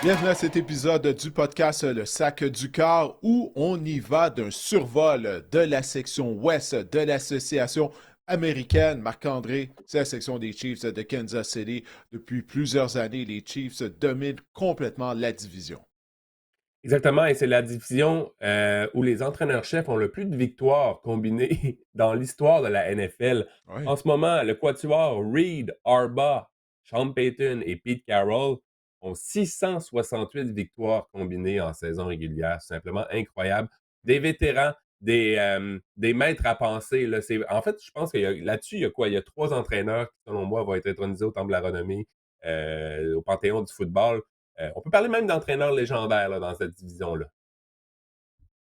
Bienvenue à cet épisode du podcast Le Sac du Cœur où on y va d'un survol de la section ouest de l'association américaine. Marc-André, c'est la section des Chiefs de Kansas City. Depuis plusieurs années, les Chiefs dominent complètement la division. Exactement, et c'est la division où les entraîneurs-chefs ont le plus de victoires combinées dans l'histoire de la NFL. Oui. En ce moment, le quatuor Reed, Arba, Sean Payton et Pete Carroll ont 668 victoires combinées en saison régulière. C'est simplement incroyable. Des vétérans, des maîtres à penser. Là, en fait, je pense que là-dessus, il y a quoi? Il y a 3 entraîneurs qui, selon moi, vont être intronisés au Temple de la Renommée, au Panthéon du football. On peut parler même d'entraîneurs légendaires là, dans cette division-là.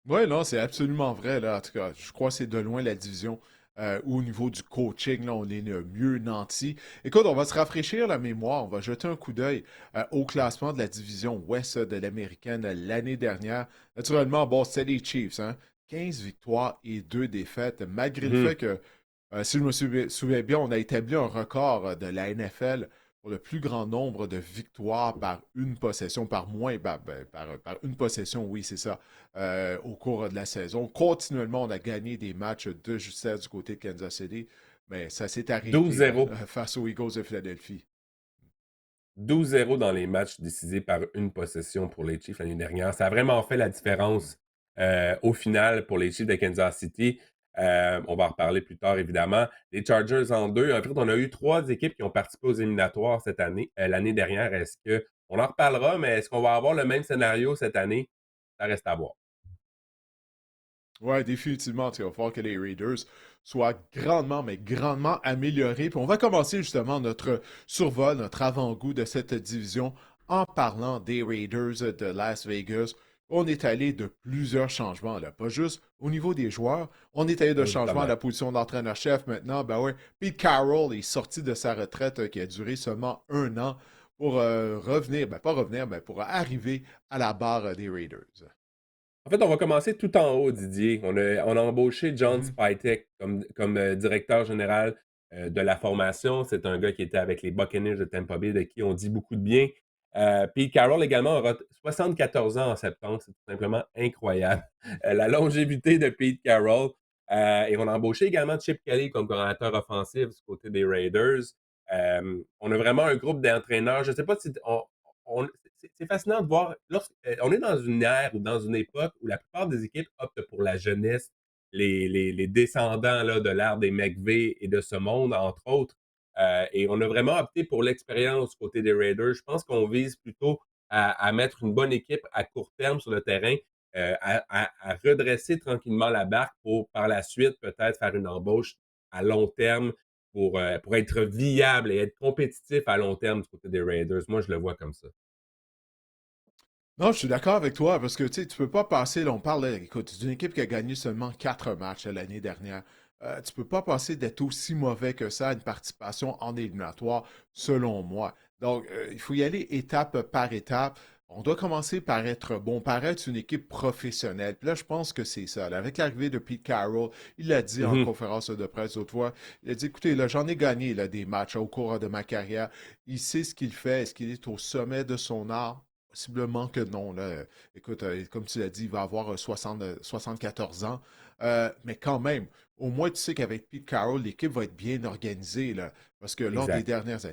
Oui, non, c'est absolument vrai. Là. En tout cas, je crois que c'est de loin la division où au niveau du coaching, là, on est le mieux nanti. Écoute, on va se rafraîchir la mémoire. On va jeter un coup d'œil au classement de la division ouest de l'américaine l'année dernière. Naturellement, bon, c'était les Chiefs. Hein? 15 victoires et 2 défaites, malgré le fait Mhm. que, si je me souviens bien, on a établi un record de la NFL pour le plus grand nombre de victoires par une possession, par moins, par une possession, oui, c'est ça, au cours de la saison. Continuellement, on a gagné des matchs de justesse du côté de Kansas City, mais ça s'est arrêté là, 12-0. face aux Eagles de Philadelphie. 12-0 dans les matchs décisés par une possession pour les Chiefs l'année dernière. Ça a vraiment fait la Mm. différence au final pour les Chiefs de Kansas City. On va en reparler plus tard, évidemment. Les Chargers en deux. En fait, on a eu 3 équipes qui ont participé aux éliminatoires cette année. L'année dernière, on en reparlera, mais est-ce qu'on va avoir le même scénario cette année? Ça reste à voir. Ouais, définitivement. Il va falloir que les Raiders soient grandement, mais grandement améliorés. Puis on va commencer justement notre survol, notre avant-goût de cette division en parlant des Raiders de Las Vegas. On est allé de plusieurs changements, là. Pas juste au niveau des joueurs. On est allé de Oui, changements à totalement. la position d'entraîneur-chef maintenant. Ben ouais, Pete Carroll est sorti de sa retraite qui a duré seulement 1 an pour revenir, ben pas revenir, mais pour arriver à la barre des Raiders. En fait, on va commencer tout en haut, Didier. On a embauché John Mhm. Spytek comme directeur général de la formation. C'est un gars qui était avec les Buccaneers de Tampa Bay, de qui on dit beaucoup de bien. Pete Carroll également aura 74 ans en septembre. C'est tout simplement incroyable. La longévité de Pete Carroll. Et on a embauché également Chip Kelly comme coordinateur offensif du côté des Raiders. On a vraiment un groupe d'entraîneurs. Je ne sais pas si c'est fascinant de voir. On est dans une ère ou dans une époque où la plupart des équipes optent pour la jeunesse, les descendants là, de l'ère des McVay et de ce monde, entre autres. Et on a vraiment opté pour l'expérience du côté des Raiders. Je pense qu'on vise plutôt à mettre une bonne équipe à court terme sur le terrain, à redresser tranquillement la barque pour par la suite peut-être faire une embauche à long terme pour être viable et être compétitif à long terme du côté des Raiders. Moi, je le vois comme ça. Non, je suis d'accord avec toi parce que tu peux pas passer, là, on parle, là, écoute, d'une équipe qui a gagné seulement 4 matchs l'année dernière. Tu peux pas passer d'être aussi mauvais que ça à une participation en éliminatoire, selon moi. Donc, il faut y aller étape par étape. On doit commencer par être bon, par être une équipe professionnelle. Puis là, je pense que c'est ça. Là, avec l'arrivée de Pete Carroll, il l'a dit en Mhm. conférence de presse l'autre fois. Il a dit, écoutez, là, j'en ai gagné là, des matchs au cours de ma carrière. Il sait ce qu'il fait. Est-ce qu'il est au sommet de son art? Possiblement que non. Là. Écoute, comme tu l'as dit, il va avoir 74 ans. Mais quand même, au moins, tu sais qu'avec Pete Carroll, l'équipe va être bien organisée. Là, parce que Exact. lors des dernières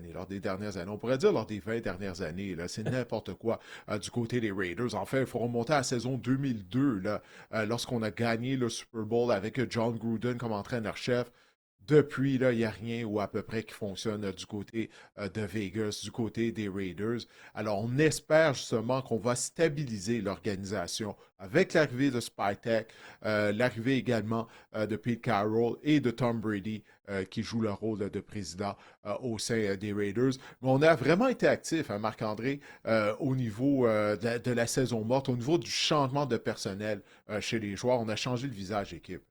années, on pourrait dire lors des 20 dernières années, là, c'est n'importe quoi du côté des Raiders. En fait, il faut remonter à la saison 2002, là, lorsqu'on a gagné le Super Bowl avec John Gruden comme entraîneur-chef. Depuis, là, il n'y a rien ou à peu près qui fonctionne du côté de Vegas, du côté des Raiders. Alors, on espère justement qu'on va stabiliser l'organisation avec l'arrivée de Spytech, l'arrivée également de Pete Carroll et de Tom Brady qui joue le rôle de président au sein des Raiders. Mais on a vraiment été actif, hein, Marc-André, au niveau de la saison morte, au niveau du changement de personnel chez les joueurs. On a changé le visage équipe.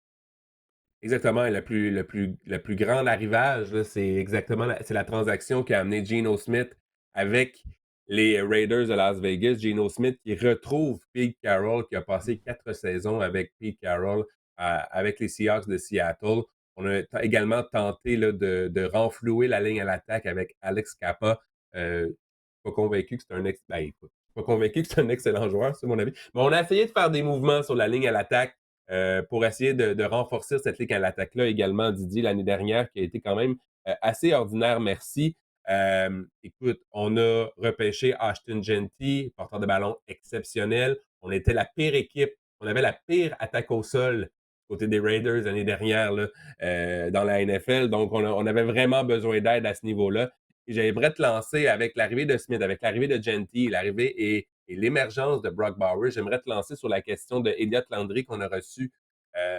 Exactement. Et le plus grand arrivage, là, c'est la transaction qui a amené Geno Smith avec les Raiders de Las Vegas. Geno Smith qui retrouve Pete Carroll, qui a passé 4 saisons avec Pete Carroll avec les Seahawks de Seattle. On a également tenté là, de renflouer la ligne à l'attaque avec Alex Kappa. Pas convaincu que c'est un ex. Ben, écoute. pas convaincu que c'est un excellent joueur, c'est mon avis. Mais on a essayé de faire des mouvements sur la ligne à l'attaque pour essayer de renforcer cette ligne à l'attaque-là également, Didier, l'année dernière, qui a été quand même assez ordinaire, merci. Écoute, on a repêché Ashton Genty, porteur de ballon exceptionnel. On était la pire équipe. On avait la pire attaque au sol côté des Raiders l'année dernière là, dans la NFL. Donc, on avait vraiment besoin d'aide à ce niveau-là. Et j'aimerais te lancer avec l'arrivée de Smith, avec l'arrivée de Genty, l'arrivée et l'émergence de Brock Bowers. J'aimerais te lancer sur la question de Elliott Landry qu'on a reçu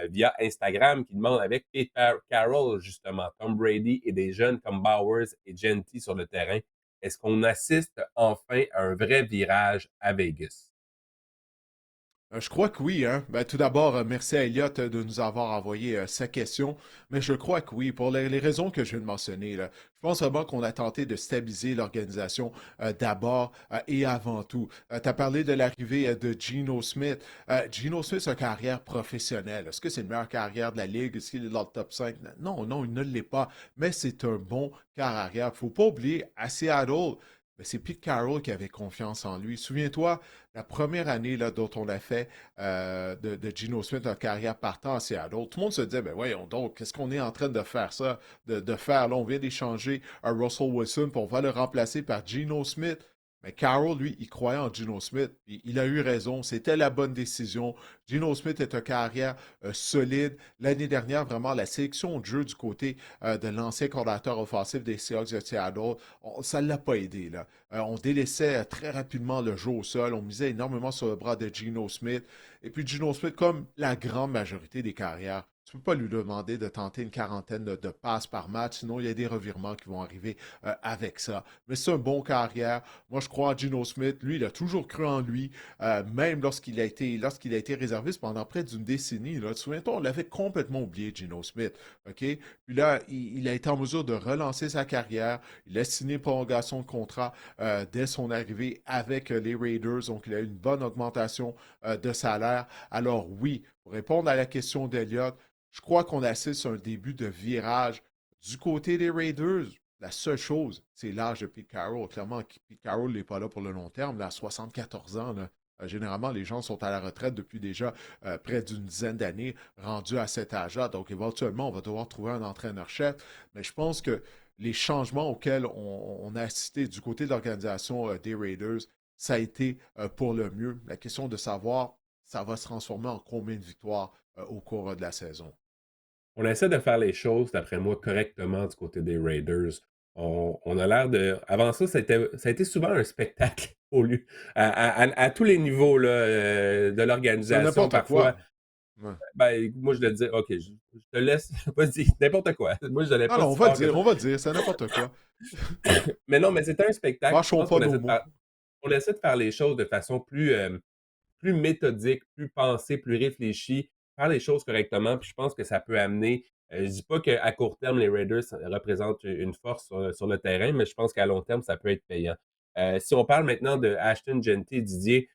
via Instagram qui demande avec Pete Carroll, justement, Tom Brady et des jeunes comme Bowers et Genty sur le terrain, est-ce qu'on assiste enfin à un vrai virage à Vegas? Je crois que oui, hein. Ben, tout d'abord, merci à Elliot de nous avoir envoyé sa question, mais je crois que oui, pour les raisons que je viens de mentionner, là. Je pense vraiment qu'on a tenté de stabiliser l'organisation d'abord et avant tout. Tu as parlé de l'arrivée de Geno Smith. Geno Smith, c'est une carrière professionnelle. Est-ce que c'est une meilleure carrière de la Ligue? Est-ce qu'il est dans le top 5? Non, non, il ne l'est pas, mais c'est un bon carrière. Il ne faut pas oublier, à Seattle, ben, c'est Pete Carroll qui avait confiance en lui. Souviens-toi, la première année là, dont on a fait de Geno Smith en carrière partant à Seattle, tout le monde se disait, ben voyons donc, qu'est-ce qu'on est en train de faire ça, de faire là, on vient d'échanger à Russell Wilson, puis on va le remplacer par Geno Smith. Mais Carroll, lui, il croyait en Geno Smith. Il a eu raison. C'était la bonne décision. Geno Smith est un carrière solide. L'année dernière, vraiment, la sélection de jeu du côté de l'ancien coordinateur offensif des Seahawks de Seattle, ça ne l'a pas aidé. Là. On délaissait très rapidement le jeu au sol. On misait énormément sur le bras de Geno Smith. Et puis Geno Smith, comme la grande majorité des carrières, tu ne peux pas lui demander de tenter une quarantaine de passes par match, sinon il y a des revirements qui vont arriver avec ça. Mais c'est un bon carrière. Moi, je crois en Geno Smith. Lui, il a toujours cru en lui, même lorsqu'il a été réserviste pendant près d'une décennie. Là. Souviens-toi, on l'avait complètement oublié, Geno Smith. OK? Puis là, il a été en mesure de relancer sa carrière. Il a signé une prolongation de contrat dès son arrivée avec les Raiders. Donc, il a eu une bonne augmentation de salaire. Alors oui, pour répondre à la question d'Eliott, je crois qu'on assiste à un début de virage du côté des Raiders. La seule chose, c'est l'âge de Pete Carroll. Clairement, Pete Carroll n'est pas là pour le long terme. Là, à 74 ans, là, généralement, les gens sont à la retraite depuis déjà près d'une dizaine d'années, rendus à cet âge-là. Donc, éventuellement, on va devoir trouver un entraîneur-chef. Mais je pense que les changements auxquels on a assisté du côté de l'organisation des Raiders, ça a été pour le mieux. La question de savoir, ça va se transformer en combien de victoires au cours de la saison. On essaie de faire les choses, d'après moi, correctement du côté des Raiders. On a l'air de. Avant ça, ça a été souvent un spectacle au lieu, à tous les niveaux là, de C'est l'organisation. n'importe Parfois, quoi. Ouais. ben, moi, je dois te dire, OK, je te laisse, vas-y, n'importe quoi. Moi, je n'allais Ah pas non, si fort que ça. on va dire, c'est n'importe quoi. Mais non, mais c'était un spectacle. Je Mâchons pense pas qu'on nos essaie de mots. faire, on essaie de faire les choses de façon plus méthodique, plus pensée, plus réfléchie, faire les choses correctement. Puis je pense que ça peut amener. Je dis pas qu'à court terme, les Raiders représentent une force sur le terrain, mais je pense qu'à long terme, ça peut être payant. Si on parle maintenant de Ashton Genty, Didier,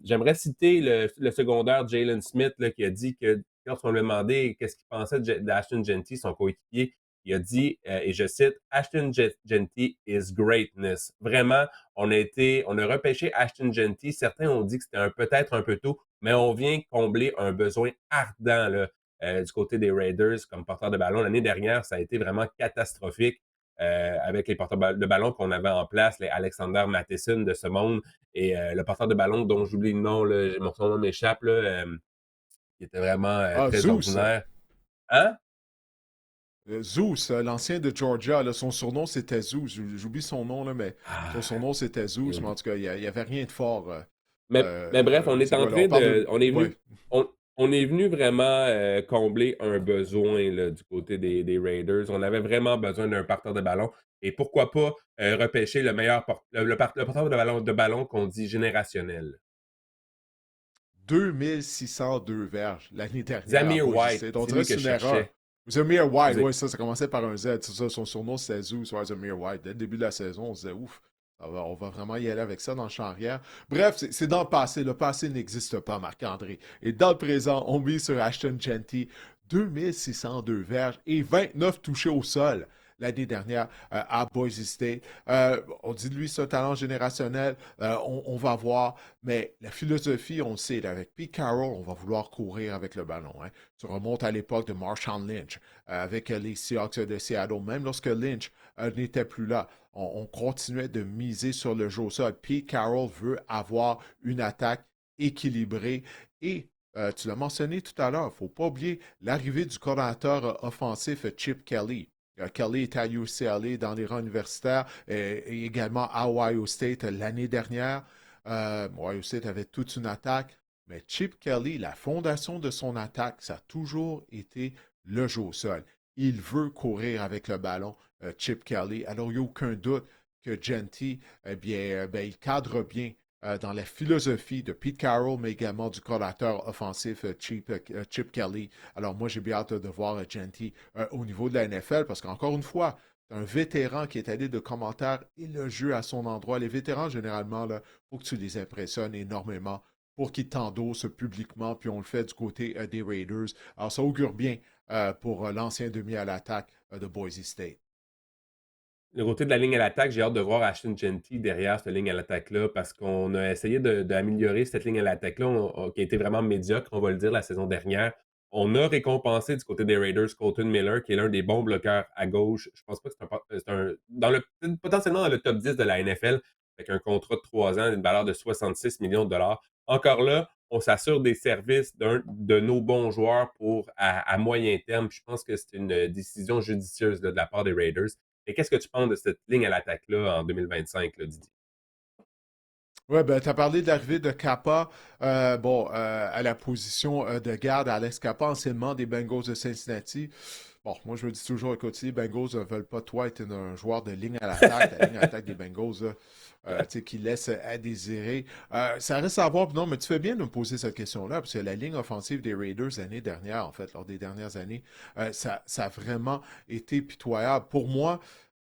j'aimerais citer le secondaire Jalen Smith là, qui a dit que lorsqu'on lui a demandé qu'est-ce qu'il pensait d'Ashton Genty, son coéquipier, il a dit, et je cite, Ashton Genty is greatness. Vraiment, on a repêché Ashton Genty. Certains ont dit que c'était peut-être un peu tôt, mais on vient combler un besoin ardent là, du côté des Raiders comme porteur de ballon. L'année dernière, ça a été vraiment catastrophique avec les porteurs de ballon qu'on avait en place, les Alexander Matheson de ce monde et le porteur de ballon dont j'oublie le nom, là, son nom m'échappe, là, qui était vraiment Ah, très Zeus. ordinaire. Hein? Zeus, l'ancien de Georgia, là, son surnom c'était Zeus. J'oublie son nom, là, mais son Ah, surnom c'était Zeus. Mais en tout cas, il n'y avait rien de fort. mais bref, on est C'est en quoi là? On train parle de. de. On est Ouais. venu. On est venu vraiment combler un besoin là, du côté des Raiders. On avait vraiment besoin d'un porteur de ballon. Et pourquoi pas repêcher le meilleur le porteur de ballon qu'on dit générationnel. 2602 verges l'année dernière Zamir White, enregistrées. On c'est dirait lui que que c'est je une erreur. cherchais. Zamir White, Vous êtes- oui, ça commençait par un Z. C'est ça, son surnom c'était Zeus, ouais, Zamir White. Dès le début de la saison, on se disait ouf. On va vraiment y aller avec ça dans le champ arrière. Bref, c'est dans le passé. Le passé n'existe pas, Marc-André. Et dans le présent, on mise sur Ashton Genty. 2602 verges et 29 touchés au sol. l'année dernière à Boise State. On dit de lui, c'est un talent générationnel. On va voir. Mais la philosophie, on le sait, là, avec Pete Carroll, on va vouloir courir avec le ballon. Hein. Tu remontes à l'époque de Marshawn Lynch avec les Seahawks de Seattle. Même lorsque Lynch n'était plus là, on continuait de miser sur le jeu au sol. Pete Carroll veut avoir une attaque équilibrée et tu l'as mentionné tout à l'heure, il ne faut pas oublier l'arrivée du coordinateur offensif Chip Kelly. Kelly était à UCLA dans les rangs universitaires et également à Ohio State l'année dernière. Ohio State avait toute une attaque, mais Chip Kelly, la fondation de son attaque, ça a toujours été le jeu au sol. Il veut courir avec le ballon, Chip Kelly. Alors, il n'y a aucun doute que Genty, eh bien, ben, il cadre bien dans la philosophie de Pete Carroll, mais également du coordinateur offensif Chip Kelly. Alors moi, j'ai bien hâte de voir Genty au niveau de la NFL, parce qu'encore une fois, c'est un vétéran qui est allé de commentaires et le jeu à son endroit. Les vétérans, généralement, il faut que tu les impressionnes énormément pour qu'ils t'endossent publiquement, puis on le fait du côté des Raiders. Alors ça augure bien pour l'ancien demi à l'attaque de Boise State. Le côté de la ligne à l'attaque, j'ai hâte de voir Ashton Genty derrière cette ligne à l'attaque-là parce qu'on a essayé d'améliorer cette ligne à l'attaque-là qui a été vraiment médiocre, on va le dire, la saison dernière. On a récompensé du côté des Raiders Colton Miller, qui est l'un des bons bloqueurs à gauche. Je pense pas que potentiellement dans le top 10 de la NFL, avec un contrat de 3 ans, une valeur de 66 millions de dollars. Encore là, on s'assure des services de nos bons joueurs à moyen terme. Je pense que c'est une décision judicieuse de la part des Raiders. Et qu'est-ce que tu penses de cette ligne à l'attaque-là en 2025, là, Didier? Oui, ben, tu as parlé de l'arrivée de Kappa, à la position de garde, Alex Kappa, anciennement des Bengals de Cincinnati. Bon, moi, je me dis toujours, écoute, si les Bengals ne veulent pas toi être un joueur de ligne à l'attaque, la ligne à l'attaque des Bengals, là, tu sais, qui laisse à désirer. Ça reste à voir, non, mais tu fais bien de me poser cette question-là, parce que la ligne offensive des Raiders l'année dernière, en fait, lors des dernières années, ça a vraiment été pitoyable. Pour moi,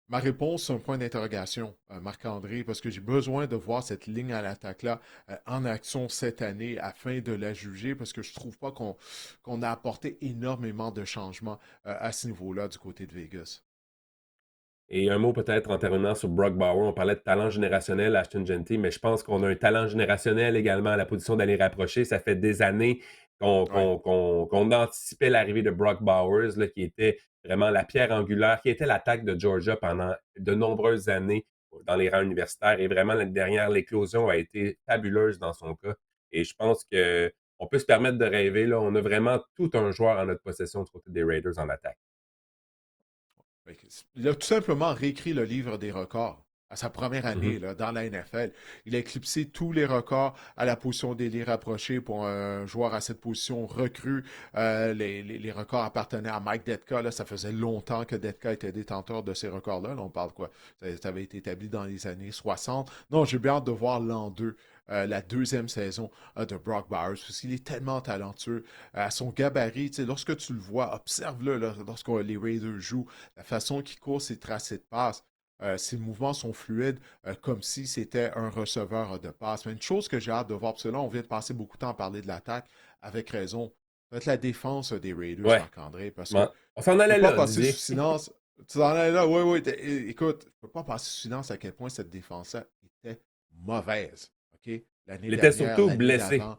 ma réponse, c'est un point d'interrogation, Marc-André, parce que j'ai besoin de voir cette ligne à l'attaque-là en action cette année afin de la juger, parce que je ne trouve pas qu'on a apporté énormément de changements à ce niveau-là du côté de Vegas. Et un mot peut-être en terminant sur Brock Bauer. On parlait de talent générationnel, Ashton Genty, mais je pense qu'on a un talent générationnel également à la position d'aller rapprocher. Ça fait des années Ouais. qu'on anticipait l'arrivée de Brock Bowers, là, qui était vraiment la pierre angulaire, qui était l'attaque de Georgia pendant de nombreuses années dans les rangs universitaires. Et vraiment, l'année dernière, l'éclosion a été fabuleuse dans son cas. Et je pense qu'on peut se permettre de rêver. Là. On a vraiment tout un joueur en notre possession du côté des Raiders en attaque. Il a tout simplement réécrit le livre des records à sa première Mhm. année là, dans la NFL. Il a éclipsé tous les records à la position d'ailier rapproché pour un joueur à cette position recrue. Les records appartenaient à Mike Ditka. Là. Ça faisait longtemps que Ditka était détenteur de ces records-là. Là, on parle quoi? Ça avait été établi dans les années 60. Non, j'ai bien hâte de voir l'an 2. La deuxième saison de Brock Bowers, parce qu'il est tellement talentueux à son gabarit. Lorsque tu le vois, observe-le là, lorsque les Raiders jouent, la façon qu'il court ses tracés de passe, ses mouvements sont fluides, comme si c'était un receveur de passe. Mais une chose que j'ai hâte de voir, parce que là, on vient de passer beaucoup de temps à parler de l'attaque, avec raison, ça va être la défense des Raiders, Ouais. Marc-André, parce que Bon, on s'en je ne allait peux pas là, passer sous Didier. silence. Tu en es là, oui, oui. Écoute, je ne peux pas passer sous silence à quel point cette défense-là était mauvaise. OK? L'année Il était dernière, surtout l'année blessé. d'avant.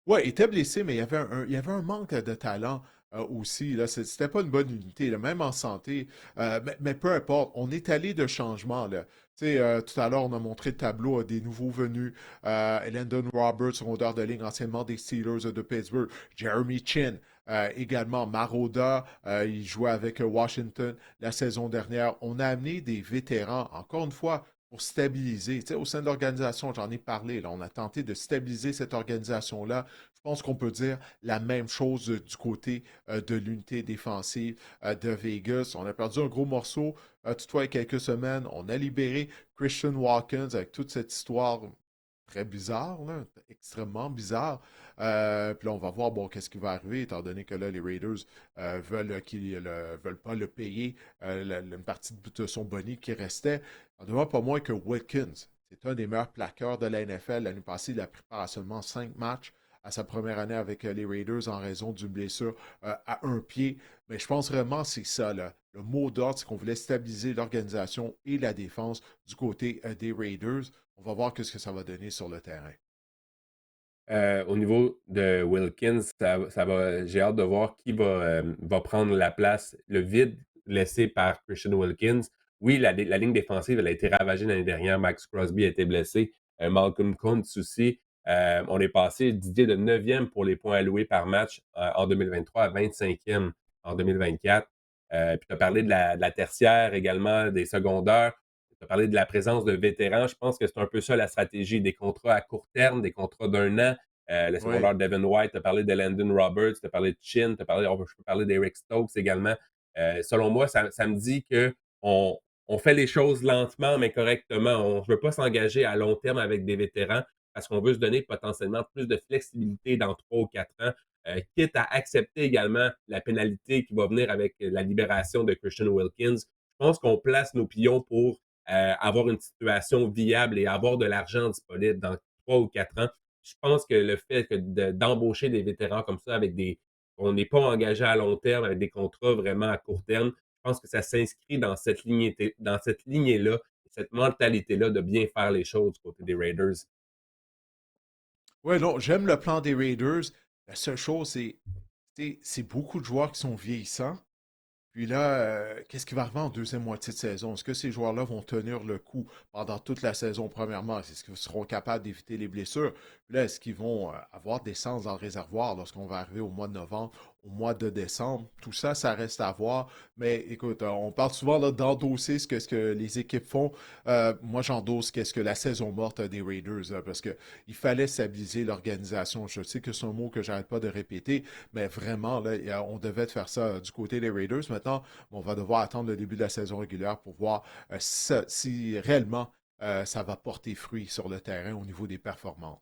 Ouais, il était blessé, mais il y avait un manque de talent aussi. Là. C'était pas une bonne unité, là, même en santé. Mais peu importe, on est allé de changement. Là. Tout à l'heure, on a montré le tableau des nouveaux venus. Landon Roberts, rondeur de ligne, anciennement des Steelers de Pittsburgh. Jeremy Chin, également Maroda, il jouait avec Washington la saison dernière. On a amené des vétérans, encore une fois, pour stabiliser. Au sein de l'organisation, j'en ai parlé, là, on a tenté de stabiliser cette organisation-là. Je pense qu'on peut dire la même chose du côté de l'unité défensive de Vegas. On a perdu un gros morceau toutefois il y a quelques semaines. On a libéré Christian Watkins avec toute cette histoire très bizarre, là, extrêmement bizarre. Puis là, on va voir bon, qu'est-ce qui va arriver, étant donné que là, les Raiders veulent pas le payer une partie de son boni qui restait. En demeure pas moins que Wilkins, c'est un des meilleurs plaqueurs de la NFL. L'année passée, il a pris part à seulement 5 matchs à sa première année avec les Raiders en raison d'une blessure à un pied. Mais je pense vraiment que c'est ça, là. Le mot d'ordre, c'est qu'on voulait stabiliser l'organisation et la défense du côté des Raiders. On va voir ce que ça va donner sur le terrain. Au niveau de Wilkins, j'ai hâte de voir qui va prendre la place, le vide laissé par Christian Wilkins. Oui, la ligne défensive, elle a été ravagée l'année dernière. Max Crosby a été blessé. Malcolm Kuntz aussi. On est passé, Didier, de 9e pour les points alloués par match en 2023 à 25e en 2024. Puis tu as parlé de la tertiaire également, des secondaires. Tu as parlé de la présence de vétérans. Je pense que c'est un peu ça la stratégie, des contrats à court terme, des contrats d'un an. Le Oui. secondaire Devin White, tu as parlé de Landon Roberts, tu as parlé de Chin, je peux parler d'Eric Stokes également. Selon moi, ça me dit qu'on on fait les choses lentement, mais correctement. On ne veut pas s'engager à long terme avec des vétérans parce qu'on veut se donner potentiellement plus de flexibilité dans 3 ou 4 ans, quitte à accepter également la pénalité qui va venir avec la libération de Christian Wilkins. Je pense qu'on place nos pions pour avoir une situation viable et avoir de l'argent disponible dans 3 ou 4 ans. Je pense que le fait d'embaucher des vétérans comme ça avec on n'est pas engagé à long terme avec des contrats vraiment à court terme, je pense que ça s'inscrit dans cette lignée-là, cette mentalité-là de bien faire les choses du côté des Raiders. Oui, non, j'aime le plan des Raiders. La seule chose, c'est beaucoup de joueurs qui sont vieillissants. Puis là, qu'est-ce qui va arriver en deuxième moitié de saison? Est-ce que ces joueurs-là vont tenir le coup pendant toute la saison, premièrement? Est-ce qu'ils seront capables d'éviter les blessures? Puis là, est-ce qu'ils vont avoir des sens dans le réservoir lorsqu'on va arriver au mois de novembre, au mois de décembre? Tout ça, ça reste à voir. Mais écoute, on parle souvent là, d'endosser ce que les équipes font. Moi, j'endosse qu'est-ce que la saison morte des Raiders, là, parce qu'il fallait stabiliser l'organisation. Je sais que c'est un mot que j'arrête pas de répéter, mais vraiment, là, on devait faire ça du côté des Raiders. Maintenant, on va devoir attendre le début de la saison régulière pour voir si réellement ça va porter fruit sur le terrain au niveau des performances.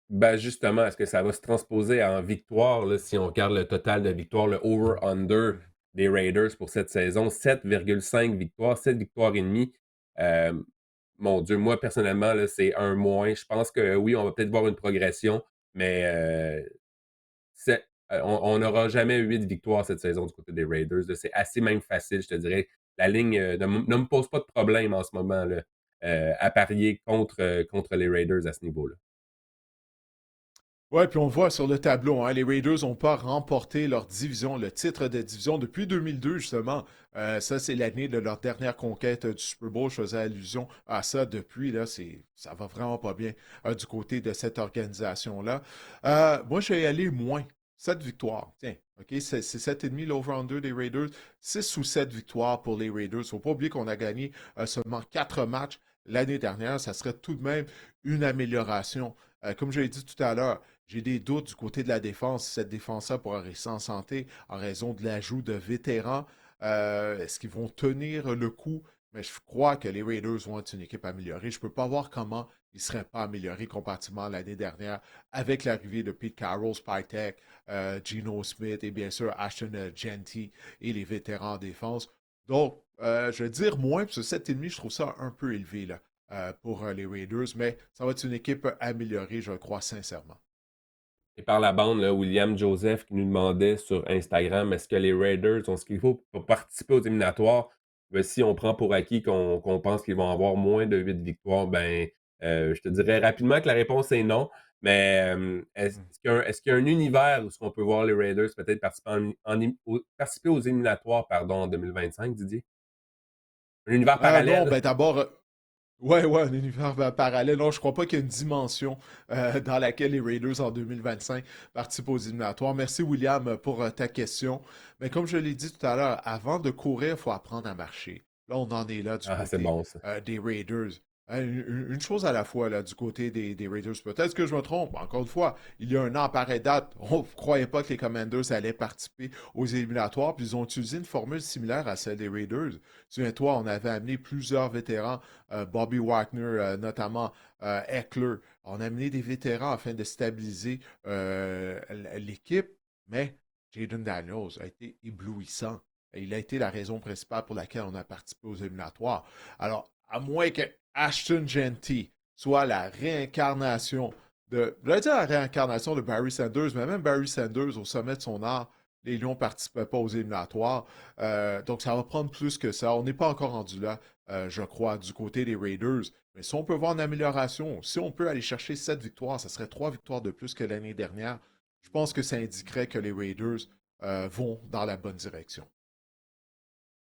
Ben justement, est-ce que ça va se transposer en victoire, là, si on regarde le total de victoires, le over-under des Raiders pour cette saison, 7,5 victoires, 7 victoires et demie. Euh, Mon Dieu, moi personnellement, là, c'est un moins. Je pense que oui, on va peut-être voir une progression, mais on n'aura jamais 8 victoires cette saison du côté des Raiders. Là. C'est assez même facile, je te dirais. La ligne ne me pose pas de problème en ce moment là, à parier contre les Raiders à ce niveau-là. Ouais, puis on voit sur le tableau, hein, les Raiders n'ont pas remporté leur division, le titre de division depuis 2002, justement. Ça, c'est l'année de leur dernière conquête du Super Bowl. Je faisais allusion à ça depuis. Là, ça va vraiment pas bien du côté de cette organisation-là. Moi, je vais y aller moins. 7 victoires. Tiens, OK, c'est 7,5 l'over-under des Raiders. 6 ou 7 victoires pour les Raiders. Il ne faut pas oublier qu'on a gagné seulement 4 matchs l'année dernière. Ça serait tout de même une amélioration. Comme je l'ai dit tout à l'heure, j'ai des doutes du côté de la défense. Cette défense-là pourra rester en santé en raison de l'ajout de vétérans. Est-ce qu'ils vont tenir le coup? Mais je crois que les Raiders vont être une équipe améliorée. Je ne peux pas voir comment ils ne seraient pas améliorés comparativement à l'année dernière avec l'arrivée de Pete Carroll, Spytek, Geno Smith et bien sûr Ashton Genty et les vétérans en défense. Donc, je vais dire moins, parce que 7,5, je trouve ça un peu élevé là, pour les Raiders, mais ça va être une équipe améliorée, je le crois sincèrement. Et par la bande, là, William Joseph qui nous demandait sur Instagram est-ce que les Raiders ont ce qu'il faut pour participer aux éliminatoires? Ben, si on prend pour acquis qu'on pense qu'ils vont avoir moins de 8 victoires, ben, je te dirais rapidement que la réponse est non. Mais est-ce qu'il y a un univers où on peut voir les Raiders peut-être participer aux éliminatoires pardon, en 2025, Didier? Un univers Non, parallèle? ben d'abord, ouais, ouais, un univers parallèle. Non, je crois pas qu'il y ait une dimension dans laquelle les Raiders en 2025 participent aux éliminatoires. Merci, William, pour ta question. Mais comme je l'ai dit tout à l'heure, avant de courir, il faut apprendre à marcher. Là, on en est là du Ah, c'est côté bon ça. des Raiders. Une chose à la fois, là, du côté des Raiders. Peut-être que je me trompe. Encore une fois, il y a un an, à pareille date, on ne croyait pas que les Commanders allaient participer aux éliminatoires, puis ils ont utilisé une formule similaire à celle des Raiders. Souviens-toi, on avait amené plusieurs vétérans, Bobby Wagner, notamment Eckler. On a amené des vétérans afin de stabiliser l'équipe, mais Jaden Daniels a été éblouissant. Il a été la raison principale pour laquelle on a participé aux éliminatoires. Alors, à moins que Ashton Genty soit la réincarnation je vais dire la réincarnation de Barry Sanders, mais même Barry Sanders, au sommet de son art, les Lions ne participaient pas aux éliminatoires. Donc, ça va prendre plus que ça. On n'est pas encore rendu là, je crois, du côté des Raiders. Mais si on peut voir une amélioration, si on peut aller chercher 7 victoires, ça serait 3 victoires de plus que l'année dernière. Je pense que ça indiquerait que les Raiders vont dans la bonne direction.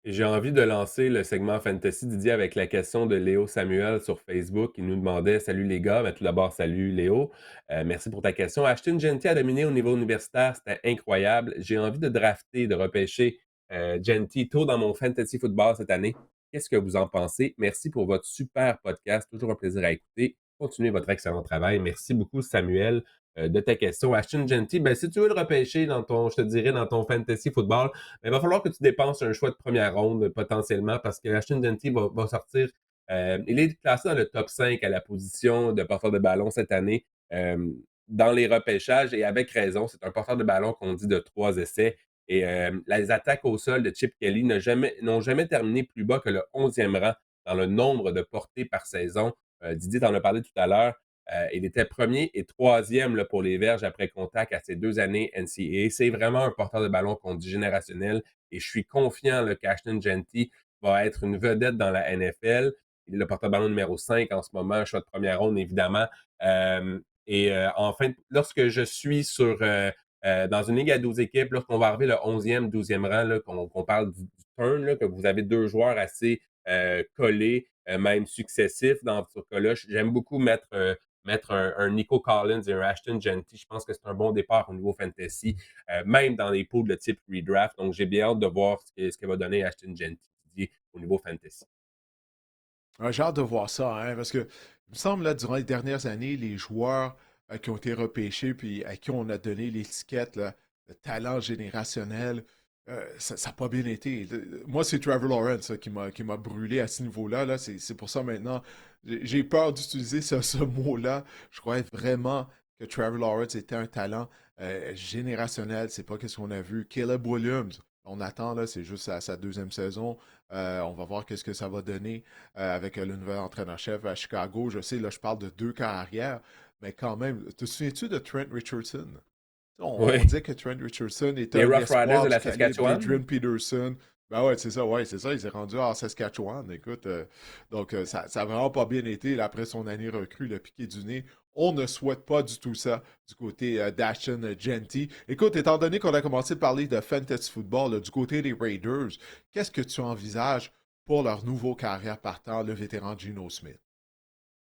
Et j'ai envie de lancer le segment Fantasy Didier avec la question de Léo Samuel sur Facebook. Il nous demandait: Salut les gars. Ben, tout d'abord, salut Léo. Merci pour ta question. Ashton Genty a dominé au niveau universitaire. C'était incroyable. J'ai envie de drafter, de repêcher Genty tôt dans mon Fantasy Football cette année. Qu'est-ce que vous en pensez? Merci pour votre super podcast. Toujours un plaisir à écouter. Continuez votre excellent travail. Merci beaucoup, Samuel, de ta question. Ashton Genty, ben, si tu veux le repêcher je te dirais, dans ton Fantasy Football, mais il va falloir que tu dépenses un choix de première ronde potentiellement parce que Ashton Genty va sortir. Il est classé dans le top 5 à la position de porteur de ballon cette année dans les repêchages et avec raison. C'est un porteur de ballon qu'on dit de 3 essais. Et les attaques au sol de Chip Kelly n'ont jamais terminé plus bas que le 11e rang dans le nombre de portées par saison. Didier t'en a parlé tout à l'heure. Il était premier et troisième là, pour les verges après contact à ces 2 années NCAA. C'est vraiment un porteur de ballon qu'on dit générationnel et je suis confiant qu'Ashton Genty va être une vedette dans la NFL. Il est le porteur de ballon numéro 5 en ce moment, choix de première ronde évidemment. Enfin, lorsque je suis dans une ligue à 12 équipes, lorsqu'on va arriver le 11e, 12e rang, là, qu'on parle du turn, là, que vous avez 2 joueurs assez collés, même successifs dans ce cas-là, j'aime beaucoup mettre un Nico Collins et un Ashton Genty. Je pense que c'est un bon départ au niveau fantasy, même dans les pools de type redraft. Donc, j'ai bien hâte de voir ce que va donner Ashton Genty au niveau fantasy. J'ai hâte de voir ça, hein, parce que il me semble, là, durant les dernières années, les joueurs qui ont été repêchés puis à qui on a donné l'étiquette là, de talent générationnel, ça n'a pas bien été. Moi, c'est Trevor Lawrence là, qui m'a brûlé à ce niveau-là. Là. C'est pour ça maintenant, j'ai peur d'utiliser ce mot-là. Je croyais vraiment que Trevor Lawrence était un talent générationnel. C'est pas ce qu'on a vu. Caleb Williams, on attend, là, c'est juste sa deuxième saison. On va voir qu'est-ce que ça va donner avec le nouvel entraîneur-chef à Chicago. Je sais, là, je parle de 2 carrières, mais quand même, te souviens-tu de Trent Richardson? On Oui. disait que Trent Richardson était Les un Rough Riders espoir de du la calibre Saskatchewan. d'Adrian Peterson. Ben ouais, c'est ça, ouais, c'est ça. Il s'est rendu à Saskatchewan. Écoute, donc ça a vraiment pas bien été là, après son année recrue, le piqué du nez. On ne souhaite pas du tout ça du côté d'Ashton Genty. Écoute, étant donné qu'on a commencé à parler de fantasy football là, du côté des Raiders, qu'est-ce que tu envisages pour leur nouveau carrière partant, le vétéran Geno Smith?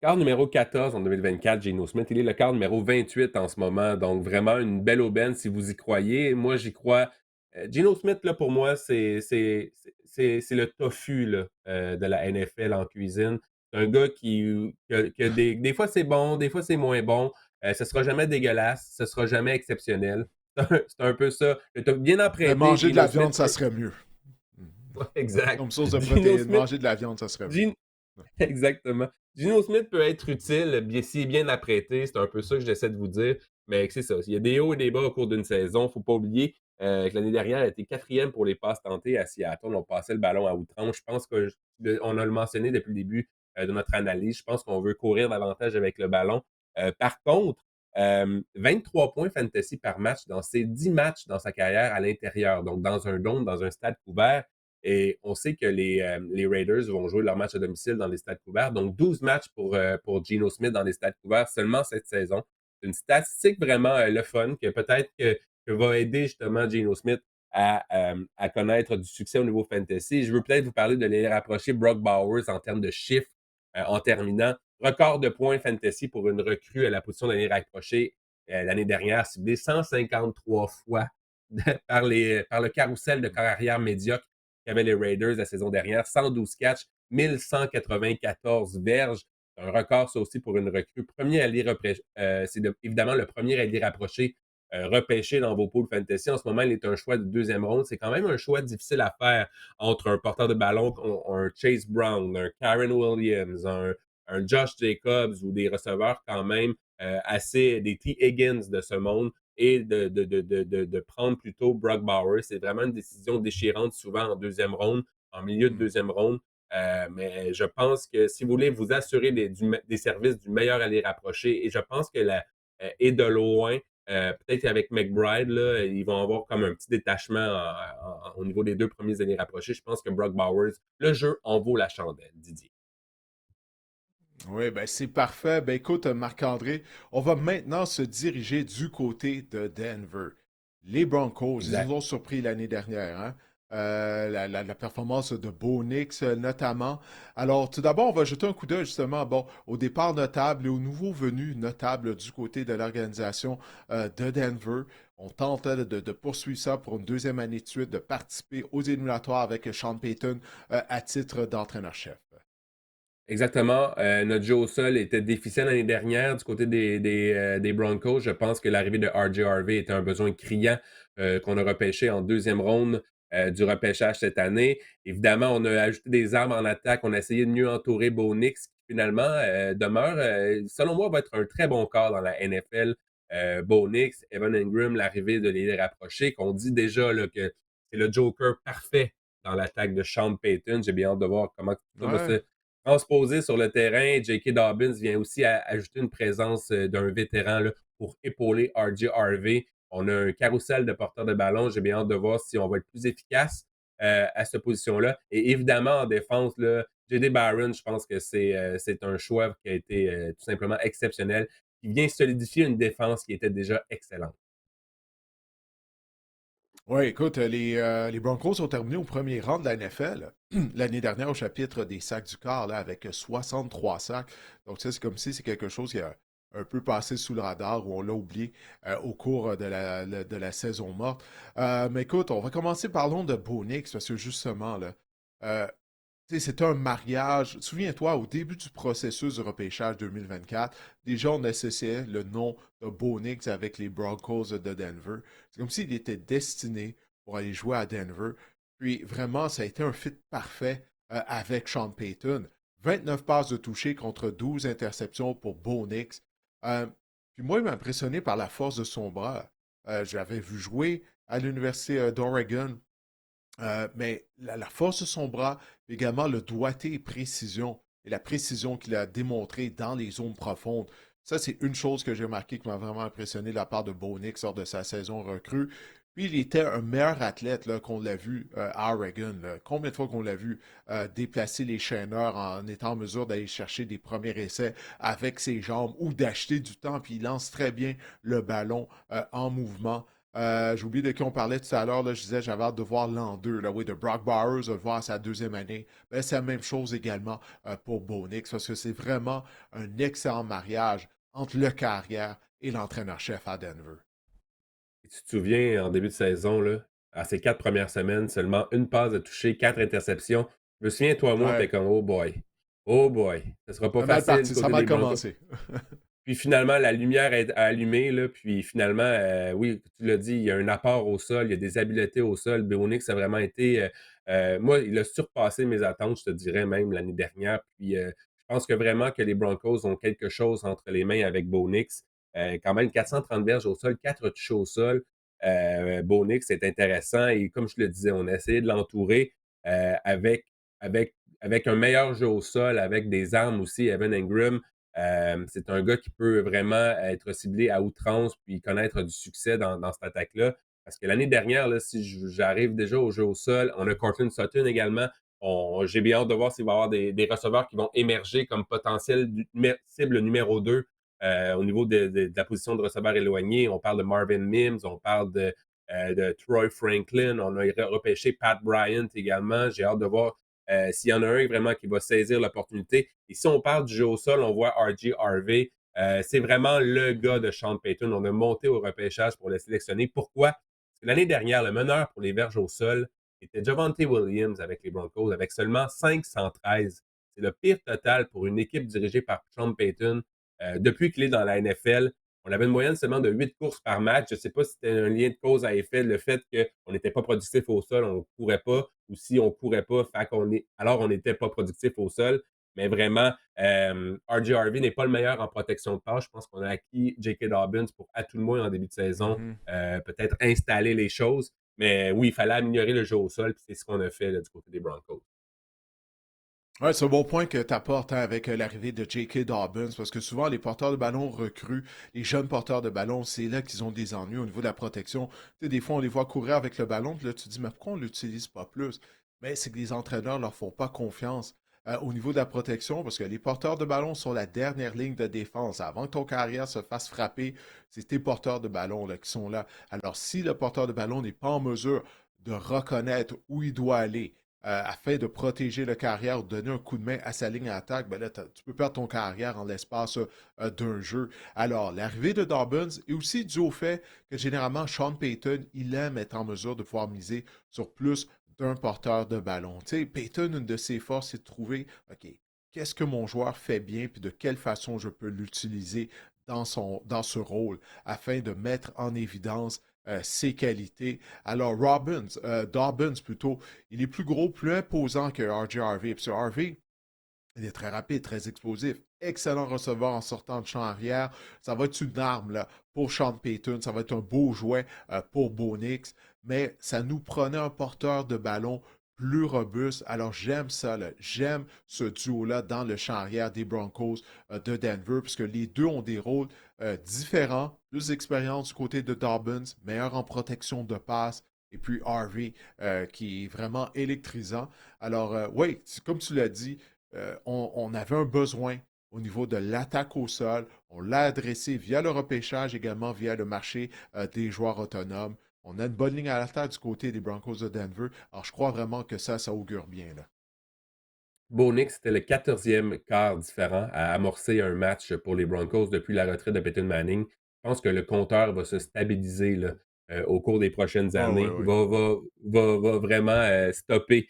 Quart numéro 14 en 2024, Geno Smith. Il est le quart numéro 28 en ce moment. Donc, vraiment une belle aubaine si vous y croyez. Moi, j'y crois. Geno Smith, là, pour moi, c'est le tofu là, de la NFL en cuisine. C'est un gars qui a des fois c'est bon, des fois c'est moins bon. Ce sera jamais dégueulasse, ce sera jamais exceptionnel. C'est un peu ça. Bien Mais apprêté, manger de la Geno Smith viande, ça serait mieux. Ouais, exact. Comme source de Geno protéines, Smith, manger de la viande, ça serait mieux. Gen- Exactement. Gino Smith peut être utile, s'il est bien apprêté, c'est un peu ça que j'essaie de vous dire. Mais c'est ça. Il y a des hauts et des bas au cours d'une saison. Il ne faut pas oublier que l'année dernière, elle a été quatrième pour les passes tentées à Seattle. On passait le ballon à outrance. Je pense qu'on a le mentionné depuis le début de notre analyse. Je pense qu'on veut courir davantage avec le ballon. Par contre, 23 points fantasy par match dans ses 10 matchs dans sa carrière à l'intérieur. Donc, dans un dôme, dans un stade couvert. Et on sait que les Raiders vont jouer leur match à domicile dans les stades couverts. Donc, 12 matchs pour Geno Smith dans les stades couverts seulement cette saison. C'est une statistique vraiment le fun que peut-être que va aider justement Geno Smith à connaître du succès au niveau fantasy. Je veux peut-être vous parler de les rapprocher Brock Bowers en termes de chiffres en terminant. Record de points fantasy pour une recrue à la position de les rapprocher l'année dernière, ciblé 153 fois par le carrousel de carrière médiocre qu'avaient les Raiders la saison dernière. 112 catchs, 1194 verges. C'est un record, ça aussi, pour une recrue. C'est évidemment le premier allié rapproché repêché dans vos pools fantasy. En ce moment, il est un choix de deuxième ronde. C'est quand même un choix difficile à faire entre un porteur de ballon, un Chase Brown, un Karen Williams, un Josh Jacobs ou des receveurs quand même des T. Higgins de ce monde et de prendre plutôt Brock Bowers. C'est vraiment une décision déchirante souvent en deuxième ronde, en milieu de Hmm. deuxième ronde. Mais je pense que si vous voulez vous assurer des services du meilleur aller rapprocher, et je pense que et de loin, Peut-être qu'avec McBride, là, ils vont avoir comme un petit détachement au niveau des 2 premiers années rapprochés. Je pense que Brock Bowers, le jeu en vaut la chandelle, Didier. Oui, ben c'est parfait. Ben écoute, Marc-André, on va maintenant se diriger du côté de Denver. Les Broncos, ils nous Exact. ont surpris l'année dernière, hein? La performance de Bo Nix, notamment. Alors, tout d'abord, on va jeter un coup d'œil justement bon, au départ notable et aux nouveaux venus notables du côté de l'organisation de Denver. On tente de poursuivre ça pour une deuxième année de suite, de participer aux éliminatoires avec Sean Payton à titre d'entraîneur-chef. Exactement. Notre jeu au sol était déficient l'année dernière du côté des Broncos. Je pense que l'arrivée de R.J. Harvey était un besoin criant qu'on a repêché en deuxième ronde du repêchage cette année. Évidemment, on a ajouté des armes en attaque. On a essayé de mieux entourer Bo Nix, qui finalement demeure, selon moi, va être un très bon corps dans la NFL. Bo Nix, Evan Ingram, l'arrivée de les rapprocher, qu'on dit déjà là, que c'est le Joker parfait dans l'attaque de Sean Payton. J'ai bien hâte de voir comment tout ça va Ouais. se transposé sur le terrain. J.K. Dobbins vient aussi ajouter une présence d'un vétéran là, pour épauler R.J. Harvey. On a un carrousel de porteurs de ballon. J'ai bien hâte de voir si on va être plus efficace à cette position-là. Et évidemment, en défense, là, J.D. Barron, je pense que c'est un choix qui a été tout simplement exceptionnel, qui vient solidifier une défense qui était déjà excellente. Oui, écoute, les Broncos ont terminé au premier rang de la NFL l'année dernière au chapitre des sacs du corps, là, avec 63 sacs. Donc, ça, c'est comme si c'est quelque chose qui a un peu passé sous le radar ou on l'a oublié au cours de la saison morte. Mais écoute, on va commencer parlons de Bo Nix, parce que justement, là, euh, tu sais, c'est un mariage. Souviens-toi, au début du processus du repêchage 2024, déjà on associait le nom de Bo Nix avec les Broncos de Denver. C'est comme s'il était destiné pour aller jouer à Denver. Puis vraiment, ça a été un fit parfait avec Sean Payton. 29 passes de toucher contre 12 interceptions pour Bo Nix. Euh, puis moi, il m'a impressionné par la force de son bras. Je l'avais vu jouer à l'Université d'Oregon. Mais la force de son bras, également le doigté et précision, et la précision qu'il a démontrée dans les zones profondes. Ça, c'est une chose que j'ai remarqué qui m'a vraiment impressionné de la part de Bonix lors de sa saison recrue. Puis il était un meilleur athlète là, qu'on l'a vu à Oregon. Là. Combien de fois qu'on l'a vu déplacer les chaîneurs en étant en mesure d'aller chercher des premiers essais avec ses jambes ou d'acheter du temps, puis il lance très bien le ballon en mouvement. J'ai oublié de qui on parlait tout à l'heure. Là, je disais, j'avais hâte de voir l'an 2, là, oui, de Brock Bowers, de le voir à sa deuxième année. Ben, c'est la même chose également pour Bonix, parce que c'est vraiment un excellent mariage entre le carrière et l'entraîneur-chef à Denver. Et tu te souviens, en début de saison, là, à ces 4 premières semaines, seulement une passe de toucher, 4 interceptions. Je me souviens, toi et moi, on était Ouais, comme oh boy, ce sera pas ça a mal facile du parti, ça a côté mal des Broncos. commencé. Puis finalement, la lumière est allumée, là, puis finalement, oui, tu l'as dit, il y a un apport au sol, il y a des habiletés au sol. Béonix a vraiment été, moi, il a surpassé mes attentes, je te dirais même l'année dernière. Puis je pense que vraiment que les Broncos ont quelque chose entre les mains avec Bonix. Quand même 430 verges au sol, 4 touches au sol. Bonix, c'est intéressant. Et comme je le disais, on a essayé de l'entourer euh, avec, avec, avec un meilleur jeu au sol, avec des armes aussi. Evan Ingram, c'est un gars qui peut vraiment être ciblé à outrance puis connaître du succès dans cette attaque-là. Parce que l'année dernière, là, si j'arrive déjà au jeu au sol, on a Cortland Sutton également. J'ai bien hâte de voir s'il va y avoir des receveurs qui vont émerger comme potentiel cible numéro 2 au niveau de la position de receveur éloigné. On parle de Marvin Mims, on parle de Troy Franklin, on a repêché Pat Bryant également. J'ai hâte de voir s'il y en a un vraiment qui va saisir l'opportunité. Et si on parle du jeu au sol, on voit R.J. Harvey. C'est vraiment le gars de Sean Payton. On a monté au repêchage pour le sélectionner. Pourquoi? Parce que l'année dernière, le meneur pour les verges au sol était Javonte Williams avec les Broncos, avec seulement 513. C'est le pire total pour une équipe dirigée par Sean Payton. Depuis qu'il est dans la NFL, on avait une moyenne seulement de 8 courses par match. Je ne sais pas si c'était un lien de cause à effet, le fait qu'on n'était pas productif au sol, on ne courait pas, ou si on ne courait pas, alors on n'était pas productif au sol. Mais vraiment, R.J. Harvey n'est pas le meilleur en protection de passe. Je pense qu'on a acquis J.K. Dobbins pour, à tout le moins, en début de saison, Mhm. peut-être installer les choses. Mais oui, il fallait améliorer le jeu au sol, puis c'est ce qu'on a fait là, du côté des Broncos. Ouais, c'est un bon point que tu apportes avec l'arrivée de J.K. Dobbins, parce que souvent les porteurs de ballon recrues, les jeunes porteurs de ballon, c'est là qu'ils ont des ennuis au niveau de la protection. Tu sais, des fois, on les voit courir avec le ballon, puis là, tu te dis, mais pourquoi on ne l'utilise pas plus? Mais c'est que les entraîneurs ne leur font pas confiance au niveau de la protection, parce que les porteurs de ballon sont la dernière ligne de défense. Avant que ton carrière se fasse frapper, c'est tes porteurs de ballon là, qui sont là. Alors, si le porteur de ballon n'est pas en mesure de reconnaître où il doit aller, afin de protéger le carrière ou de donner un coup de main à sa ligne d'attaque, ben là, tu peux perdre ton carrière en l'espace d'un jeu. Alors, l'arrivée de Dobbins est aussi due au fait que généralement, Sean Payton, il aime être en mesure de pouvoir miser sur plus d'un porteur de ballon. Tu sais, Payton, une de ses forces, c'est de trouver, OK, qu'est-ce que mon joueur fait bien, puis de quelle façon je peux l'utiliser dans ce rôle afin de mettre en évidence ses qualités. Alors, Dobbins plutôt, il est plus gros, plus imposant que RJ Harvey. Puis Harvey, il est très rapide, très explosif. Excellent receveur en sortant de champ arrière. Ça va être une arme là, pour Sean Payton. Ça va être un beau jouet pour Bo Nix. Mais ça nous prenait un porteur de ballon plus robuste. Alors j'aime ça. Là. J'aime ce duo-là dans le champ arrière des Broncos de Denver, puisque les deux ont des rôles différents. Plus d'expérience du côté de Dobbins, meilleur en protection de passe. Et puis Harvey, qui est vraiment électrisant. Alors, oui, comme tu l'as dit, on avait un besoin au niveau de l'attaque au sol. On l'a adressé via le repêchage, également via le marché des joueurs autonomes. On a une bonne ligne à l'attaque du côté des Broncos de Denver. Alors, je crois vraiment que ça augure bien. Là. Bo Nix, c'était le 14e quart différent à amorcer un match pour les Broncos depuis la retraite de Peyton Manning. Je pense que le compteur va se stabiliser là, au cours des prochaines Ah oui, années. oui. Va vraiment stopper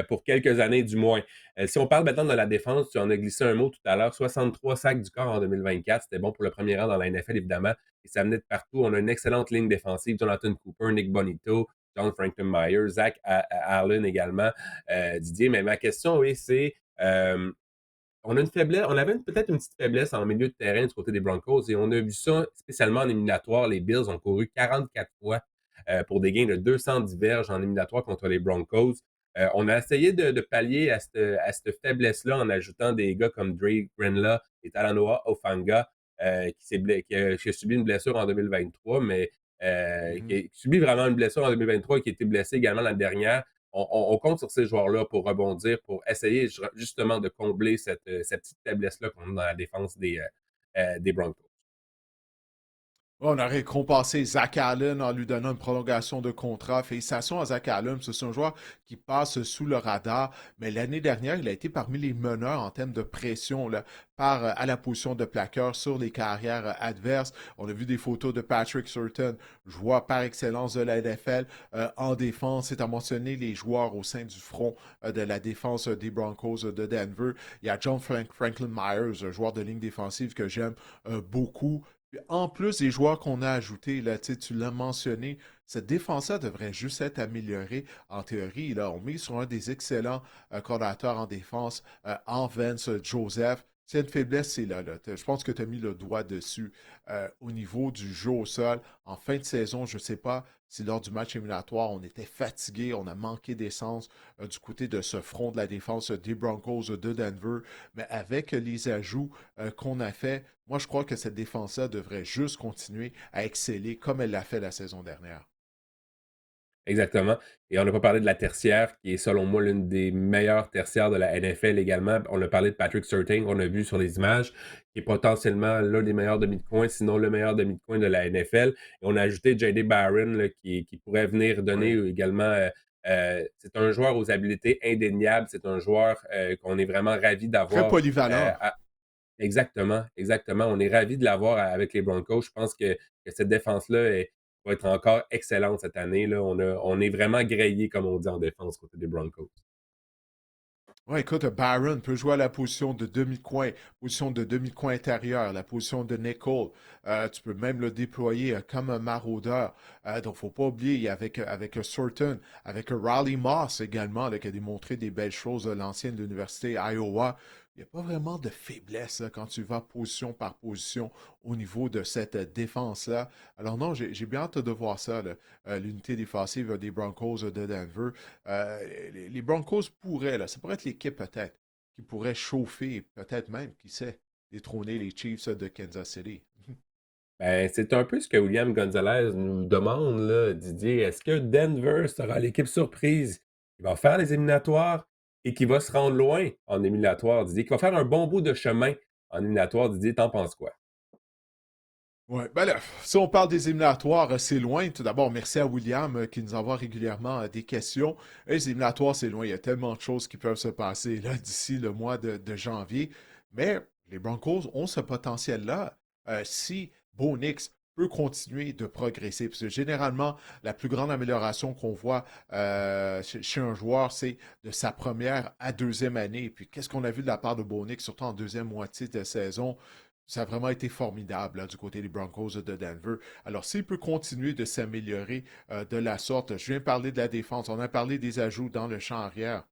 pour quelques années du moins. Si on parle maintenant de la défense, tu en as glissé un mot tout à l'heure, 63 sacs du corps en 2024. C'était bon pour le premier rang dans la NFL, évidemment. Et ça venait de partout. On a une excellente ligne défensive. Jonathan Cooper, Nick Bonito, John Franklin Myers, Zach Allen également, Didier. Mais ma question, oui, c'est on a une faiblesse, on avait peut-être une petite faiblesse en milieu de terrain du côté des Broncos et on a vu ça spécialement en éliminatoire. Les Bills ont couru 44 fois pour des gains de 210 verges en éliminatoire contre les Broncos. On a essayé de pallier à cette faiblesse-là en ajoutant des gars comme Drake Greenlaw et Talanoa Ofanga qui a subi une blessure en 2023, mais qui Mhm. a subi vraiment une blessure en 2023 et qui a été blessé également l'année dernière. On compte sur ces joueurs-là pour rebondir, pour essayer justement de combler cette petite faiblesse-là qu'on a dans la défense des Broncos. On a récompensé Zach Allen en lui donnant une prolongation de contrat. Félicitations à Zach Allen. C'est un joueur qui passe sous le radar. Mais l'année dernière, il a été parmi les meneurs en termes de pression là, à la position de plaqueur sur les carrières adverses. On a vu des photos de Patrick Surtain, joueur par excellence de la NFL en défense. C'est à mentionner les joueurs au sein du front de la défense des Broncos de Denver. Il y a Franklin Myers, un joueur de ligne défensive que j'aime beaucoup. Puis en plus des joueurs qu'on a ajoutés, là, tu l'as mentionné, cette défense-là devrait juste être améliorée en théorie. Là, on met sur un des excellents coordinateurs en défense, en Vance Joseph. C'est une faiblesse, c'est là. Je pense que tu as mis le doigt dessus. Au niveau du jeu au sol, en fin de saison, je ne sais pas si lors du match éliminatoire, on était fatigué, on a manqué d'essence du côté de ce front de la défense des Broncos de Denver. Mais avec les ajouts qu'on a fait, moi, je crois que cette défense-là devrait juste continuer à exceller comme elle l'a fait la saison dernière. Exactement. Et on n'a pas parlé de la tertiaire, qui est selon moi l'une des meilleures tertiaires de la NFL également. On a parlé de Patrick Surtain, qu'on a vu sur les images, qui est potentiellement l'un des meilleurs demi de coin, sinon le meilleur demi de coin de la NFL. Et on a ajouté J.D. Barron, là, qui pourrait venir donner Oui. également. C'est un joueur aux habiletés indéniables. C'est un joueur qu'on est vraiment ravi Très d'avoir. polyvalent. Exactement, exactement. On est ravi de l'avoir avec les Broncos. Je pense que cette défense-là va être encore excellente cette année. Là. On est vraiment grillé, comme on dit en défense, côté des Broncos. Ouais, écoute, Barron peut jouer à la position de demi-coin, position de demi-coin intérieur, la position de nickel. Tu peux même le déployer comme un maraudeur. Donc, faut pas oublier, avec Surtain, avec Riley Moss également, là, qui a démontré des belles choses de l'ancienne de l'université Iowa. Il n'y a pas vraiment de faiblesse là, quand tu vas position par position au niveau de cette défense-là. Alors non, j'ai bien hâte de voir ça, là, l'unité défensive des Broncos de Denver. Les Broncos pourraient, là, ça pourrait être l'équipe peut-être qui pourrait chauffer, peut-être même, qui sait, détrôner les Chiefs de Kansas City. Ben, c'est un peu ce que William Gonzalez nous demande, là, Didier. Est-ce que Denver sera l'équipe surprise qui va faire les éliminatoires et qui va se rendre loin en éliminatoire, Didier, qui va faire un bon bout de chemin en éliminatoire, Didier, t'en penses quoi? Ouais, ben là, si on parle des éliminatoires, c'est loin. Tout d'abord, merci à William qui nous envoie régulièrement des questions. Les éliminatoires, c'est loin. Il y a tellement de choses qui peuvent se passer là d'ici le mois de janvier. Mais les Broncos ont ce potentiel-là. Si Bo Nix peut continuer de progresser, parce que généralement, la plus grande amélioration qu'on voit chez un joueur, c'est de sa première à deuxième année. Puis qu'est-ce qu'on a vu de la part de Bo Nix, surtout en deuxième moitié de saison? Ça a vraiment été formidable là, du côté des Broncos de Denver. Alors, s'il peut continuer de s'améliorer de la sorte, je viens de parler de la défense, on a parlé des ajouts dans le champ arrière.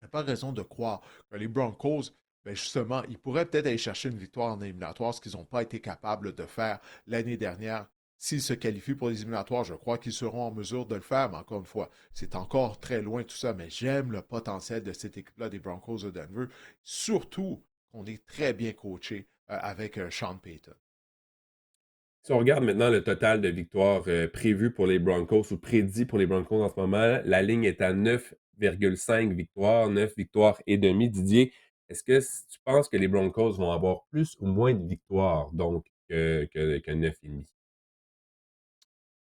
Il n'y a pas raison de croire que les Broncos, ben justement, ils pourraient peut-être aller chercher une victoire en éliminatoire, ce qu'ils n'ont pas été capables de faire l'année dernière. S'ils se qualifient pour les éliminatoires, je crois qu'ils seront en mesure de le faire, mais encore une fois, c'est encore très loin tout ça, mais j'aime le potentiel de cette équipe-là des Broncos de Denver, surtout qu'on est très bien coaché avec Sean Payton. Si on regarde maintenant le total de victoires prévues pour les Broncos ou prédit pour les Broncos en ce moment, la ligne est à 9,5 victoires, 9 victoires et demi. Didier, est-ce que tu penses que les Broncos vont avoir plus ou moins de victoires, donc, que 9,5?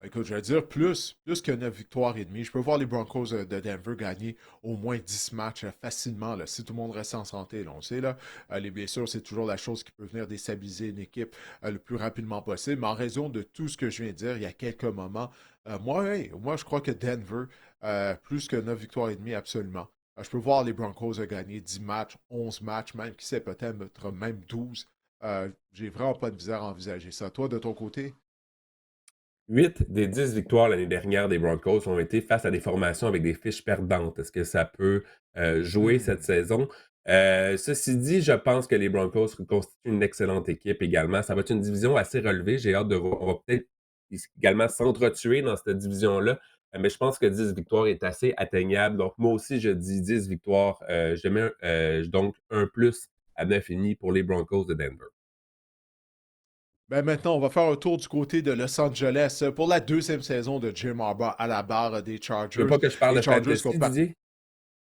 Écoute, je vais dire plus que 9 victoires et demie. Je peux voir les Broncos de Denver gagner au moins 10 matchs facilement, là, si tout le monde reste en santé. Là, on sait, là, les blessures, c'est toujours la chose qui peut venir déstabiliser une équipe le plus rapidement possible. Mais en raison de tout ce que je viens de dire il y a quelques moments, moi, je crois que Denver, plus que 9 victoires et demie, absolument. Je peux voir les Broncos gagner 10 matchs, 11 matchs, même, qui sait, peut-être même 12. J'ai vraiment pas de misère à envisager ça. Toi, de ton côté? 8 des 10 victoires l'année dernière des Broncos ont été face à des formations avec des fiches perdantes. Est-ce que ça peut jouer cette Hmm. saison? Ceci dit, je pense que les Broncos constituent une excellente équipe également. Ça va être une division assez relevée. J'ai hâte de voir. On va peut-être également s'entretuer dans cette division-là. Mais je pense que 10 victoires est assez atteignable. Donc, moi aussi, je dis 10 victoires. Je mets donc un plus à 9,5 pour les Broncos de Denver. Ben maintenant, on va faire un tour du côté de Los Angeles pour la deuxième saison de Jim Harbaugh à la barre des Tu veux Chargers. pas que je parle Les de Chargers qui ont fantasy, pas. Didier?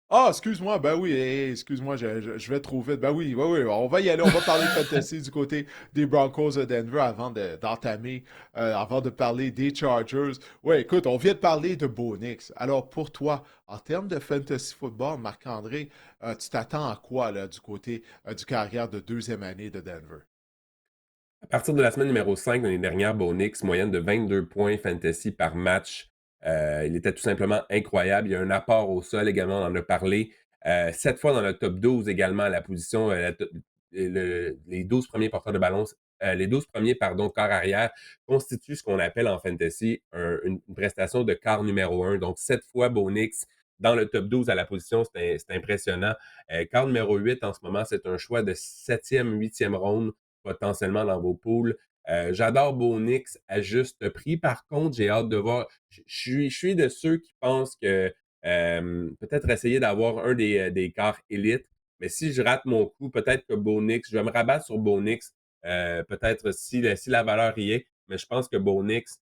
Ah, excuse-moi, ben oui, excuse-moi, je vais trop vite. Ben oui, oui, oui, on va y aller, on va parler fantasy du côté des Broncos de Denver d'entamer, avant de parler des Chargers. Ouais, écoute, on vient de parler de Bo Nix. Alors pour toi, en termes de fantasy football, Marc-André, tu t'attends à quoi là, du côté du carrière de deuxième année de Denver? À partir de la semaine numéro 5 l'année dernière, Bonix, moyenne de 22 points fantasy par match. Il était tout simplement incroyable. Il y a un apport au sol également, on en a parlé. 7 fois dans le top 12 également à la position, les 12 premiers porteurs de ballon, les 12 premiers, pardon, corps arrière constituent ce qu'on appelle en fantasy une prestation de quart numéro 1. Donc, 7 fois Bonix dans le top 12 à la position, c'est impressionnant. Quart numéro 8 en ce moment, c'est un choix de 7e, 8e ronde potentiellement dans vos poules. J'adore Bonix à juste prix. Par contre, j'ai hâte de voir. Je suis de ceux qui pensent que peut-être essayer d'avoir un des quarts élites. Mais si je rate mon coup, peut-être que Bonix, je vais me rabattre sur Bonix, peut-être si la valeur y est. Mais je pense que Bonix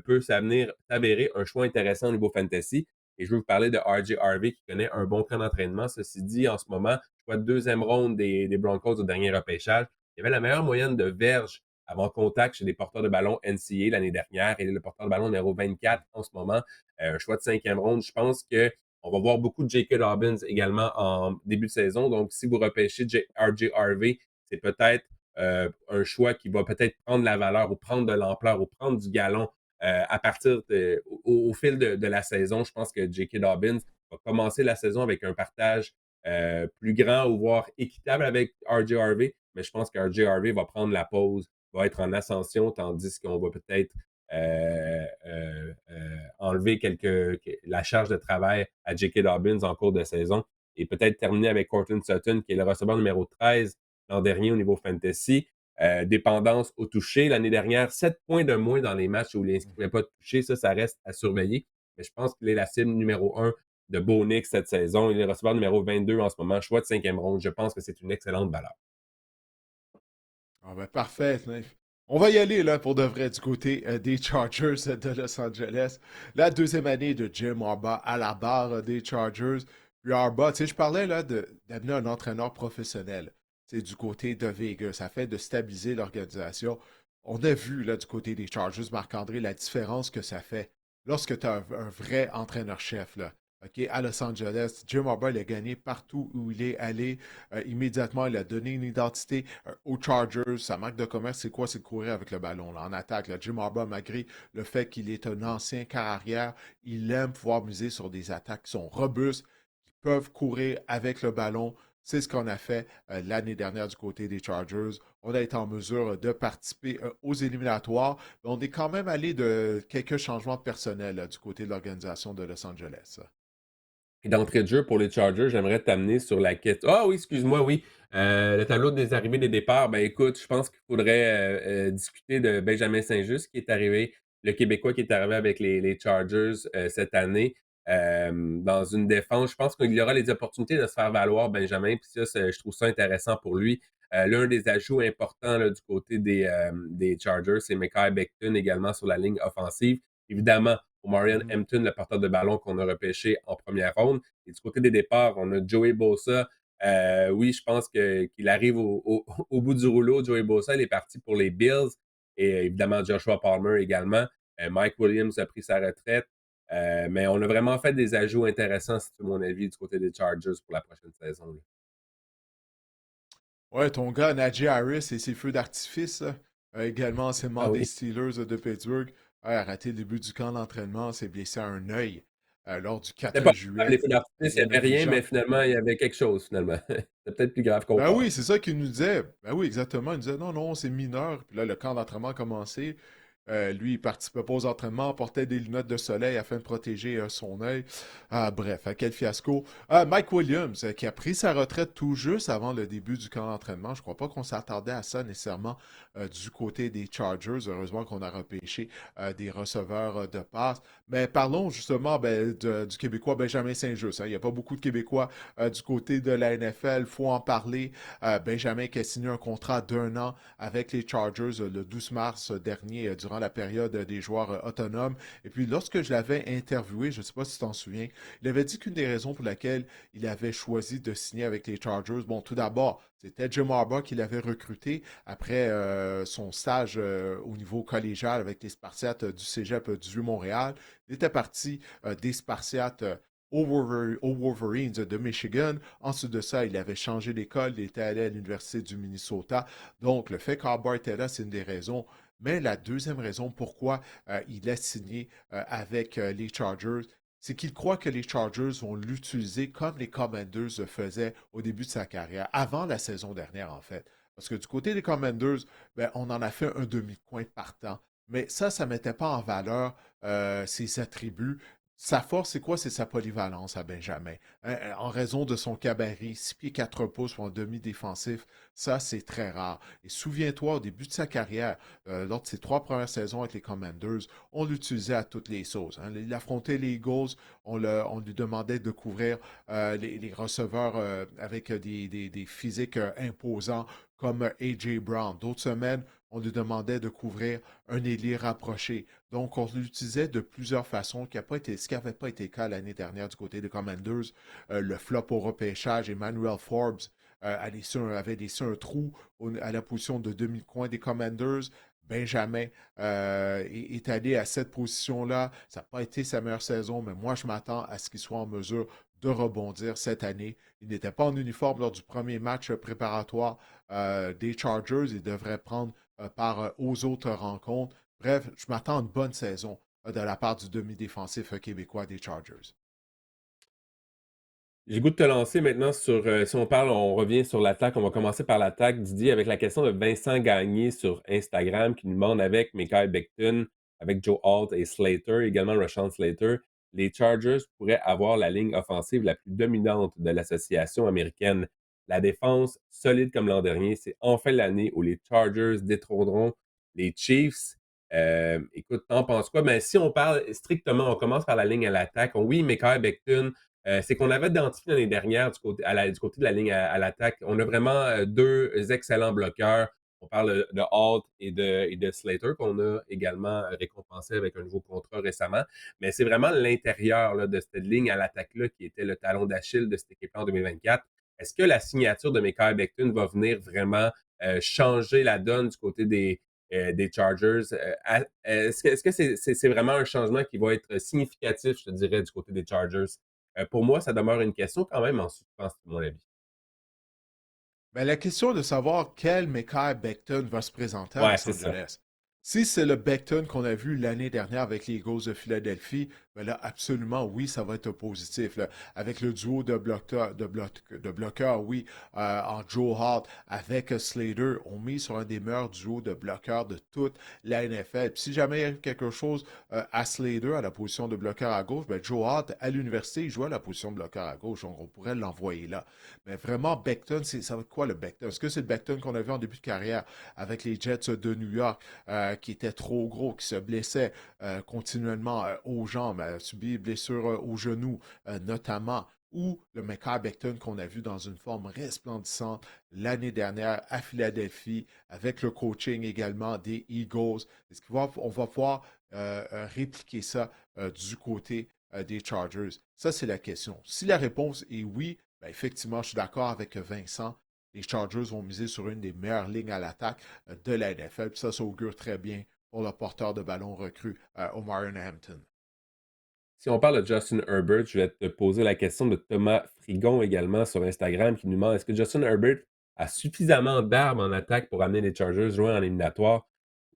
peut s'avérer un choix intéressant au niveau fantasy. Et je veux vous parler de R.J. Harvey qui connaît un bon camp d'entraînement. Ceci dit, en ce moment, je vois deuxième ronde des Broncos au dernier repêchage. Il avait la meilleure moyenne de verges avant contact chez les porteurs de ballon NCA l'année dernière. Il est le porteur de ballon numéro 24 en ce moment. Un choix de cinquième ronde. Je pense qu'on va voir beaucoup de J.K. Dobbins également en début de saison. Donc, si vous repêchez R.J. Harvey, c'est peut-être un choix qui va peut-être prendre la valeur ou prendre de l'ampleur ou prendre du galon à partir au fil de la saison. Je pense que J.K. Dobbins va commencer la saison avec un partage plus grand ou voire équitable avec R.J. Harvey, mais je pense que R.J. Harvey va prendre la pause, va être en ascension, tandis qu'on va peut-être enlever la charge de travail à J.K. Dobbins en cours de saison et peut-être terminer avec Courtland Sutton, qui est le receveur numéro 13 l'an dernier au niveau fantasy. Dépendance au toucher. L'année dernière, 7 points de moins dans les matchs où il n'inscrivait pas de toucher. Ça reste à surveiller. Mais je pense qu'il est la cible numéro 1 de Bo Nix cette saison. Il est receveur numéro 22 en ce moment, choix de 5e ronde. Je pense que c'est une excellente valeur. Ah ben parfait. On va y aller là pour de vrai du côté des Chargers de Los Angeles. La deuxième année de Jim Harbaugh à la barre des Chargers. Puis Harbaugh, tu sais, je parlais là d'amener un entraîneur professionnel. C'est du côté de Vegas. Ça fait de stabiliser l'organisation. On a vu là du côté des Chargers, Marc-André, la différence que ça fait lorsque tu as un vrai entraîneur-chef là. OK, à Los Angeles, Jim Harbaugh il a gagné partout où il est allé. Immédiatement, il a donné une identité aux Chargers. Sa marque de commerce, c'est quoi? C'est de courir avec le ballon là, en attaque. Là. Jim Harbaugh, malgré le fait qu'il est un ancien carrière, il aime pouvoir miser sur des attaques qui sont robustes, qui peuvent courir avec le ballon. C'est ce qu'on a fait l'année dernière du côté des Chargers. On a été en mesure de participer aux éliminatoires, mais on est quand même allé de quelques changements de personnel du côté de l'organisation de Los Angeles. Et d'entrée de jeu pour les Chargers, j'aimerais t'amener sur la quête. Ah oui, excuse-moi, oui. Le tableau des arrivées et des départs, ben écoute, je pense qu'il faudrait discuter de Benjamin Saint-Just qui est arrivé, le Québécois qui est arrivé avec les Chargers cette année dans une défense. Je pense qu'il y aura les opportunités de se faire valoir, Benjamin, puis ça, je trouve ça intéressant pour lui. L'un des ajouts importants là, du côté des Chargers, c'est Mekhi Becton également sur la ligne offensive. Évidemment, pour Marion Mhm. Hampton, le porteur de ballon qu'on a repêché en première ronde. Et du côté des départs, on a Joey Bosa. Oui, je pense qu'il arrive au bout du rouleau. Joey Bosa, il est parti pour les Bills. Et évidemment, Joshua Palmer également. Mike Williams a pris sa retraite. Mais on a vraiment fait des ajouts intéressants, si tu veux mon avis, du côté des Chargers pour la prochaine saison. Là. Ouais, ton gars, Najee Harris et ses feux d'artifice, là, également anciennement Ah des oui. Steelers de Pittsburgh, a raté le début du camp d'entraînement, s'est blessé à un œil lors du C'était 4 pas grave, juillet. les feux d'artifice, il n'y Gros avait rien, mais négligent. finalement, il y avait quelque chose, finalement. C'est peut-être plus grave qu'on Ben pense. oui, c'est ça qu'il nous disait. Ben oui, exactement. Il nous disait non, non, c'est mineur. Puis là, le camp d'entraînement a commencé. Lui, il participait pas aux entraînements, portait des lunettes de soleil afin de protéger son œil. Ah, bref, quel fiasco. Mike Williams, qui a pris sa retraite tout juste avant le début du camp d'entraînement. Je crois pas qu'on s'attendait à ça nécessairement du côté des Chargers. Heureusement qu'on a repêché des receveurs de passe. Mais parlons justement ben, du Québécois Benjamin Saint-Just. Hein. Il n'y a pas beaucoup de Québécois du côté de la NFL. Il faut en parler. Benjamin qui a signé un contrat d'1 an avec les Chargers le 12 mars dernier durant la période des joueurs autonomes. Et puis, lorsque je l'avais interviewé, je ne sais pas si tu t'en souviens, il avait dit qu'une des raisons pour laquelle il avait choisi de signer avec les Chargers, bon, tout d'abord, c'était Jim Harbaugh qui l'avait recruté après son stage au niveau collégial avec les Spartiates du Cégep du Vieux-Montréal. Il était parti des Spartiates aux Wolverines de Michigan. Ensuite de ça, il avait changé d'école, il était allé à l'Université du Minnesota. Donc, le fait qu'Harbaugh était là, c'est une des raisons. Mais la deuxième raison pourquoi il a signé avec les Chargers, c'est qu'il croit que les Chargers vont l'utiliser comme les Commanders le faisaient au début de sa carrière, avant la saison dernière en fait. Parce que du côté des Commanders, ben, on en a fait un demi-coin partant. Mais ça ne mettait pas en valeur ses attributs. Sa force, c'est quoi? C'est sa polyvalence à Benjamin. En raison de son gabarit, 6 pieds 4 pouces pour un demi-défensif, ça, c'est très rare. Et souviens-toi, au début de sa carrière, lors de ses 3 premières saisons avec les Commanders, on l'utilisait à toutes les sauces. Hein. Il affrontait les Eagles, on lui demandait de couvrir les receveurs avec des physiques imposants comme A.J. Brown. D'autres semaines, on lui demandait de couvrir un ailier rapproché. Donc, on l'utilisait de plusieurs façons, ce qui n'avait pas été le cas l'année dernière du côté des Commanders. Le flop au repêchage, Emmanuel Forbes avait laissé un trou à la position de demi-coin des Commanders. Benjamin est allé à cette position-là. Ça n'a pas été sa meilleure saison, mais moi, je m'attends à ce qu'il soit en mesure de rebondir cette année. Il n'était pas en uniforme lors du premier match préparatoire des Chargers. Il devrait prendre part aux autres rencontres. Bref, je m'attends à une bonne saison de la part du demi-défensif québécois des Chargers. J'ai le goût de te lancer maintenant sur, si on parle, on revient sur l'attaque, on va commencer par l'attaque, Didier, avec la question de Vincent Gagné sur Instagram qui nous demande avec Mekhi Becton, avec Joe Alt et Slater, également Rashawn Slater, les Chargers pourraient avoir la ligne offensive la plus dominante de l'association américaine. La défense, solide comme l'an dernier, c'est enfin l'année où les Chargers détrôneront les Chiefs. Écoute, t'en penses quoi? Ben, si on parle strictement, on commence par la ligne à l'attaque. Oui, Mekhi Becton, C'est qu'on avait identifié l'année dernière du côté de la ligne à l'attaque, on a vraiment, 2 excellents bloqueurs. On parle, de Alt et de Slater qu'on a également, récompensé avec un nouveau contrat récemment. Mais c'est vraiment l'intérieur, là, de cette ligne à l'attaque-là qui était le talon d'Achille de cette équipe-là en 2024. Est-ce que la signature de Mekhi Becton va venir vraiment, changer la donne du côté des Chargers? Est-ce que c'est vraiment un changement qui va être significatif, je te dirais, du côté des Chargers? Pour moi, ça demeure une question quand même en suspens, à mon avis. Ben, la question de savoir quel Mekhi Becton va se présenter à Ouais, Los c'est ça. Angeles. Si c'est le Becton qu'on a vu l'année dernière avec les Eagles de Philadelphie, ben là, absolument, oui, ça va être positif, là. Avec le duo de bloqueurs, oui, en Joe Hart avec Slater, on met sur un des meilleurs duos de bloqueurs de toute la NFL. Puis si jamais il y a quelque chose à Slater, à la position de bloqueur à gauche, ben Joe Hart, à l'université, il jouait à la position de bloqueur à gauche, donc on pourrait l'envoyer là. Mais vraiment, Becton, ça va être quoi le Becton? Est-ce que c'est le Becton qu'on a vu en début de carrière avec les Jets de New York, qui était trop gros, qui se blessait continuellement aux jambes, a subi blessure aux genoux notamment, ou le Mekhi Becton qu'on a vu dans une forme resplendissante l'année dernière à Philadelphie, avec le coaching également des Eagles. Est-ce qu'on va pouvoir répliquer ça du côté des Chargers? Ça, c'est la question. Si la réponse est oui, ben, effectivement, je suis d'accord avec Vincent. Les Chargers vont miser sur une des meilleures lignes à l'attaque de la NFL. Puis ça augure très bien pour le porteur de ballon recru, Omarion Hampton. Si on parle de Justin Herbert, je vais te poser la question de Thomas Frigon également sur Instagram qui nous demande est-ce que Justin Herbert a suffisamment d'armes en attaque pour amener les Chargers loin en éliminatoire?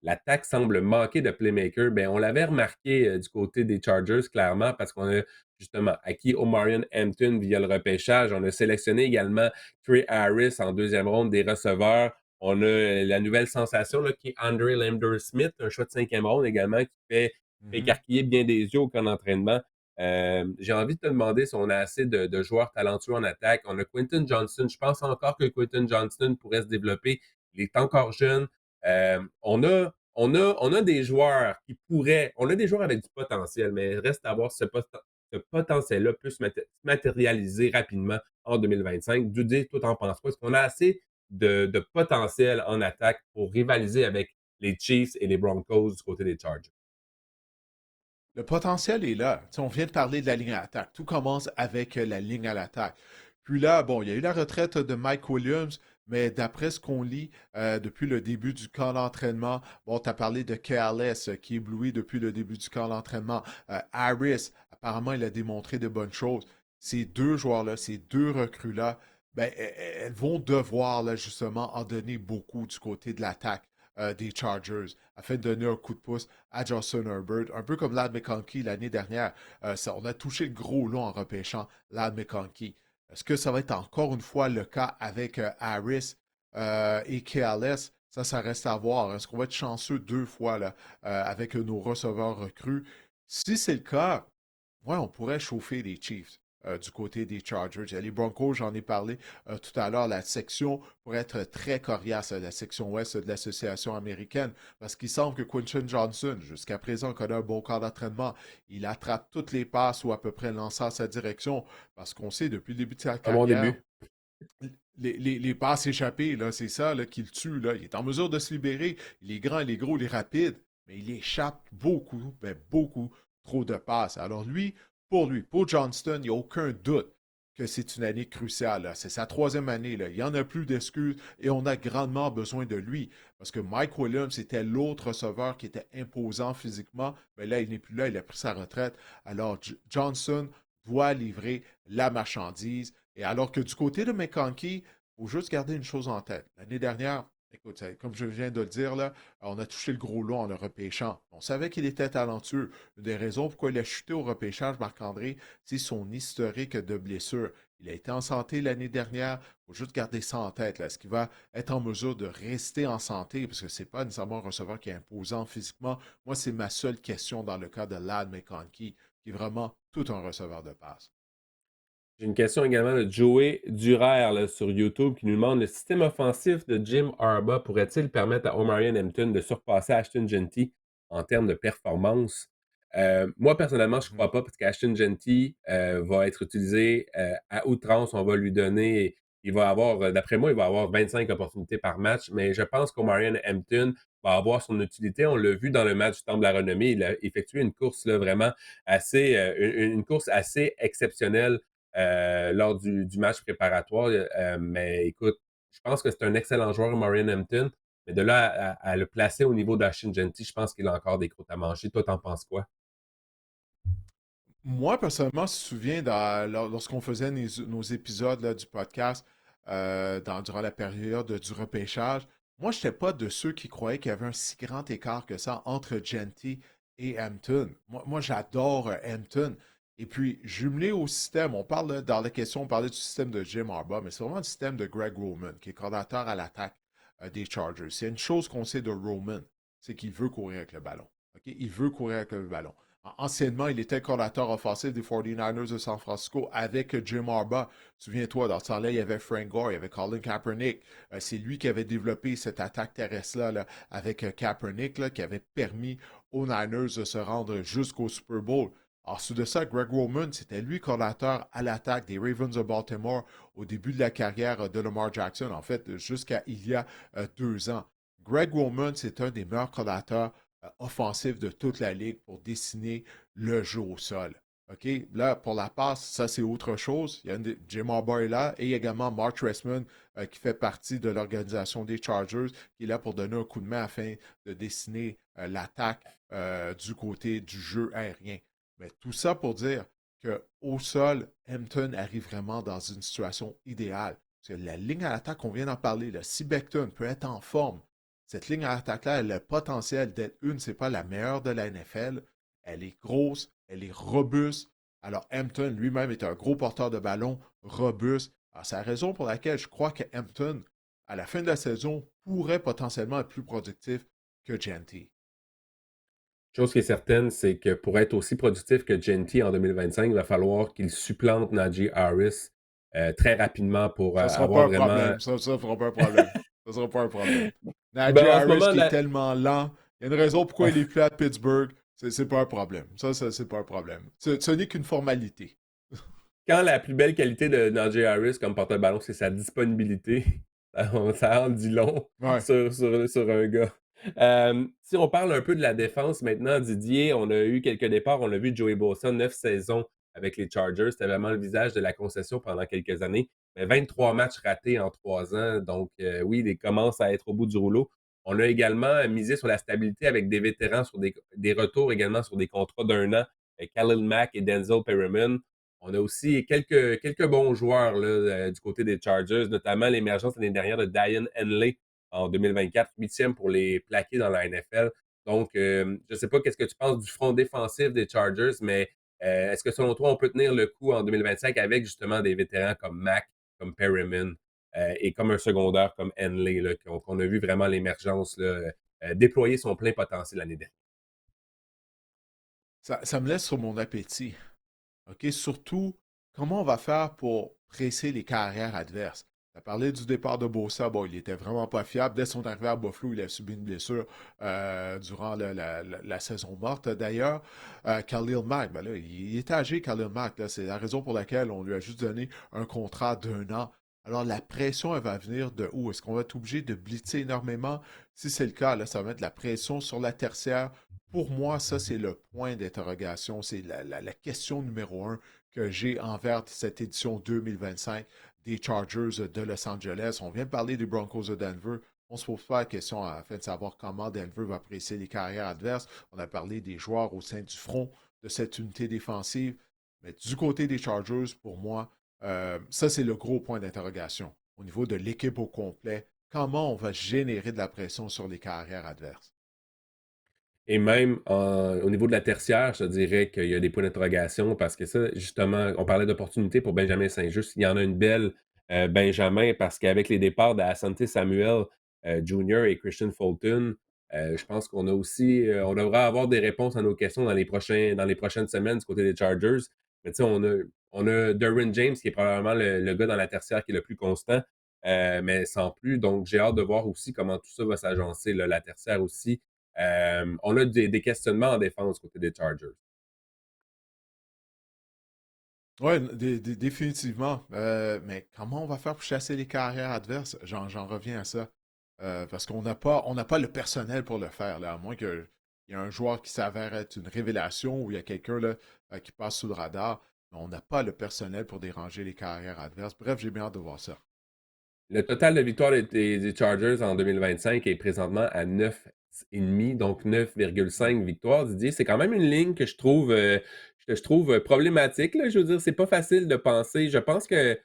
L'attaque semble manquer de playmaker. Ben, on l'avait remarqué du côté des Chargers, clairement, parce qu'on a justement acquis Omarion Hampton via le repêchage. On a sélectionné également Trey Harris en deuxième ronde des receveurs. On a la nouvelle sensation là, qui est Andre Lander-Smith, un choix de cinquième ronde également, qui fait Mhm. écarquiller bien des yeux au camp d'entraînement. J'ai envie de te demander si on a assez de joueurs talentueux en attaque. On a Quentin Johnson. Je pense encore que Quentin Johnson pourrait se développer. Il est encore jeune. On a des joueurs qui pourraient, on a des joueurs avec du potentiel, mais il reste à voir si ce potentiel-là peut se matérialiser rapidement en 2025. Dudy, toi, t'en penses quoi? Est-ce qu'on a assez de potentiel en attaque pour rivaliser avec les Chiefs et les Broncos du côté des Chargers? Le potentiel est là. Tu sais, on vient de parler de la ligne à l'attaque. Tout commence avec la ligne à l'attaque. Puis là, bon, il y a eu la retraite de Mike Williams, mais d'après ce qu'on lit depuis le début du camp d'entraînement, bon, tu as parlé de KLS qui éblouit depuis le début du camp d'entraînement. Harris, apparemment, il a démontré de bonnes choses. Ces deux joueurs-là, ces deux recrues-là, ben, elles vont devoir là, justement en donner beaucoup du côté de l'attaque des Chargers afin de donner un coup de pouce à Justin Herbert, un peu comme Ladd McConkey l'année dernière. On a touché le gros lot en repêchant Ladd McConkey. Est-ce que ça va être encore une fois le cas avec Harris et KLS? Ça reste à voir. Est-ce qu'on va être chanceux deux fois là, avec nos receveurs recrues? Si c'est le cas, ouais, on pourrait chauffer les Chiefs du côté des Chargers. Il y a les Broncos, j'en ai parlé tout à l'heure. La section pourrait être très coriace, la section ouest de l'association américaine, parce qu'il semble que Quinton Johnson, jusqu'à présent, connaît un bon corps d'entraînement. Il attrape toutes les passes ou à peu près lance à sa direction, parce qu'on sait depuis le début de sa Un bon carrière, début. les passes échappées, là, c'est ça là, qui le tue. Là. Il est en mesure de se libérer. Il est grand, il est gros, il est rapide, mais il échappe beaucoup, ben, beaucoup trop de passes. Alors lui, pour Johnston, il n'y a aucun doute que c'est une année cruciale. Là. C'est sa troisième année. Là. Il n'y en a plus d'excuses et on a grandement besoin de lui. Parce que Mike Williams était l'autre receveur qui était imposant physiquement, mais là, il n'est plus là, il a pris sa retraite. Alors, Johnson doit livrer la marchandise. Et alors que du côté de McConkey, il faut juste garder une chose en tête. L'année dernière, écoute, comme je viens de le dire, là, on a touché le gros lot en le repêchant. On savait qu'il était talentueux. Une des raisons pourquoi il a chuté au repêchage, Marc-André, c'est son historique de blessures. Il a été en santé l'année dernière. Il faut juste garder ça en tête. Est-ce qu'il va être en mesure de rester en santé? Parce que ce n'est pas nécessairement un receveur qui est imposant physiquement. Moi, c'est ma seule question dans le cas de Ladd McConkey, qui est vraiment tout un receveur de passe. J'ai une question également de Joey Durer là, sur YouTube qui nous demande le système offensif de Jim Harbaugh pourrait-il permettre à Omarion Hampton de surpasser Ashton Genty en termes de performance? Moi, personnellement, je ne Mhm. crois pas parce qu'Ashton Genty va être utilisé à outrance. On va lui donner, il va avoir, d'après moi, il va avoir 25 opportunités par match, mais je pense qu'Omarion Hampton va avoir son utilité. On l'a vu dans le match du Temple de la Renommée. Il a effectué une course là, vraiment assez, une course assez exceptionnelle lors du match préparatoire. Mais écoute, je pense que c'est un excellent joueur, Omarion Hampton. Mais de là à le placer au niveau d'Ashton Genty, je pense qu'il a encore des croûtes à manger. Toi, t'en penses quoi? Moi, personnellement, je me souviens, lorsqu'on faisait nos épisodes là, du podcast durant la période du repêchage, moi, je n'étais pas de ceux qui croyaient qu'il y avait un si grand écart que ça entre Genty et Hampton. Moi, j'adore Hampton. Et puis, jumelé au système, on parle dans la question, on parlait du système de Jim Harbaugh, mais c'est vraiment le système de Greg Roman, qui est coordinateur à l'attaque des Chargers. C'est une chose qu'on sait de Roman, c'est qu'il veut courir avec le ballon. OK? Il veut courir avec le ballon. Anciennement, il était coordinateur offensif des 49ers de San Francisco avec Jim Harbaugh. Souviens-toi, dans ce temps-là, il y avait Frank Gore, il y avait Colin Kaepernick. C'est lui qui avait développé cette attaque terrestre-là là, avec Kaepernick, là, qui avait permis aux Niners de se rendre jusqu'au Super Bowl. Ensuite de ça, Greg Roman, c'était lui coordinateur à l'attaque des Ravens de Baltimore au début de la carrière de Lamar Jackson, en fait, jusqu'à il y a 2 ans. Greg Roman, c'est un des meilleurs coordinateurs offensif de toute la ligue pour dessiner le jeu au sol. OK? Là, pour la passe, ça, c'est autre chose. Il y a Jim Harbaugh est là et également Mark Trestman qui fait partie de l'organisation des Chargers, qui est là pour donner un coup de main afin de dessiner l'attaque du côté du jeu aérien. Mais tout ça pour dire qu'au sol, Hampton arrive vraiment dans une situation idéale. Parce que la ligne à l'attaque, on vient d'en parler, là, si Beckton peut être en forme, cette ligne à attaque-là, elle a le potentiel d'être c'est pas la meilleure de la NFL. Elle est grosse, elle est robuste. Alors, Hampton lui-même est un gros porteur de ballon, robuste. Alors, c'est la raison pour laquelle je crois que Hampton, à la fin de la saison, pourrait potentiellement être plus productif que Genty. Chose qui est certaine, c'est que pour être aussi productif que Genty en 2025, il va falloir qu'il supplante Najee Harris très rapidement pour Ça sera pas avoir un vraiment. problème. Ça sera pas un problème. Ça sera pas un problème. Najee Ben, en ce Harris moment, qui est tellement lent, il y a une raison pourquoi il est plus à Pittsburgh. C'est pas un problème. Ça c'est pas un problème. Ce n'est qu'une formalité. quand la plus belle qualité de Najee Harris comme porte-ballon, c'est sa disponibilité, ça en dit long Ouais. sur un gars. Si on parle un peu de la défense maintenant, Didier, on a eu quelques départs. On a vu Joey Bosa, 9 saisons avec les Chargers. C'était vraiment le visage de la concession pendant quelques années. Mais 23 matchs ratés en 3 ans. Donc, oui, il commence à être au bout du rouleau. On a également misé sur la stabilité avec des vétérans, sur des retours également sur des contrats d'1 an, avec Khalil Mack et Denzel Perryman. On a aussi quelques bons joueurs là, du côté des Chargers, notamment l'émergence l'année dernière de Diane Henley en 2024, huitième pour les plaqués dans la NFL. Donc, je ne sais pas qu'est-ce que tu penses du front défensif des Chargers, mais est-ce que selon toi, on peut tenir le coup en 2025 avec justement des vétérans comme Mack, comme Perryman et comme un secondaire comme Henley, là, qu'on a vu vraiment l'émergence là, déployer son plein potentiel l'année dernière? Ça me laisse sur mon appétit. OK? Surtout, comment on va faire pour presser les carrières adverses? Tu as parlé du départ de Bosa. Bon, il était vraiment pas fiable. Dès son arrivée à Buffalo, il a subi une blessure durant la saison morte. D'ailleurs, Khalil Mack, ben là, il est âgé, Khalil Mack. Là. C'est la raison pour laquelle on lui a juste donné un contrat d'1 an. Alors, la pression, elle va venir de où? Est-ce qu'on va être obligé de blitzer énormément? Si c'est le cas, là, ça va mettre de la pression sur la tertiaire. Pour moi, ça, c'est le point d'interrogation. C'est la question numéro 1 que j'ai envers cette édition 2025 des Chargers de Los Angeles. On vient de parler des Broncos de Denver. On se pose pas la question afin de savoir comment Denver va apprécier les carrières adverses. On a parlé des joueurs au sein du front de cette unité défensive. Mais du côté des Chargers, pour moi, ça, c'est le gros point d'interrogation. Au niveau de l'équipe au complet, comment on va générer de la pression sur les carrières adverses? Et même au niveau de la tertiaire, je te dirais qu'il y a des points d'interrogation parce que ça, justement, on parlait d'opportunité pour Benjamin Saint-Just. Il y en a une belle, Benjamin, parce qu'avec les départs d'Asante Samuel Jr. et Christian Fulton, je pense qu'on a aussi, on devrait avoir des réponses à nos questions dans les prochaines semaines du côté des Chargers. Mais tu sais, on a Derwin James qui est probablement le gars dans la tertiaire qui est le plus constant, mais sans plus. Donc, j'ai hâte de voir aussi comment tout ça va s'agencer, là, la tertiaire aussi On a des questionnements en défense côté des Chargers. Oui, définitivement. Mais comment on va faire pour chasser les carrières adverses? J'en reviens à ça. Parce on n'a pas le personnel pour le faire, là, à moins qu'il y ait un joueur qui s'avère être une révélation ou il y a quelqu'un là, qui passe sous le radar. Mais on n'a pas le personnel pour déranger les carrières adverses. Bref, j'ai bien hâte de voir ça. Le total de victoires des Chargers en 2025 est présentement à 9,5, donc 9,5 victoires, Didier. C'est quand même une ligne que je trouve problématique, là. Je veux dire, c'est pas facile de penser. Je pense que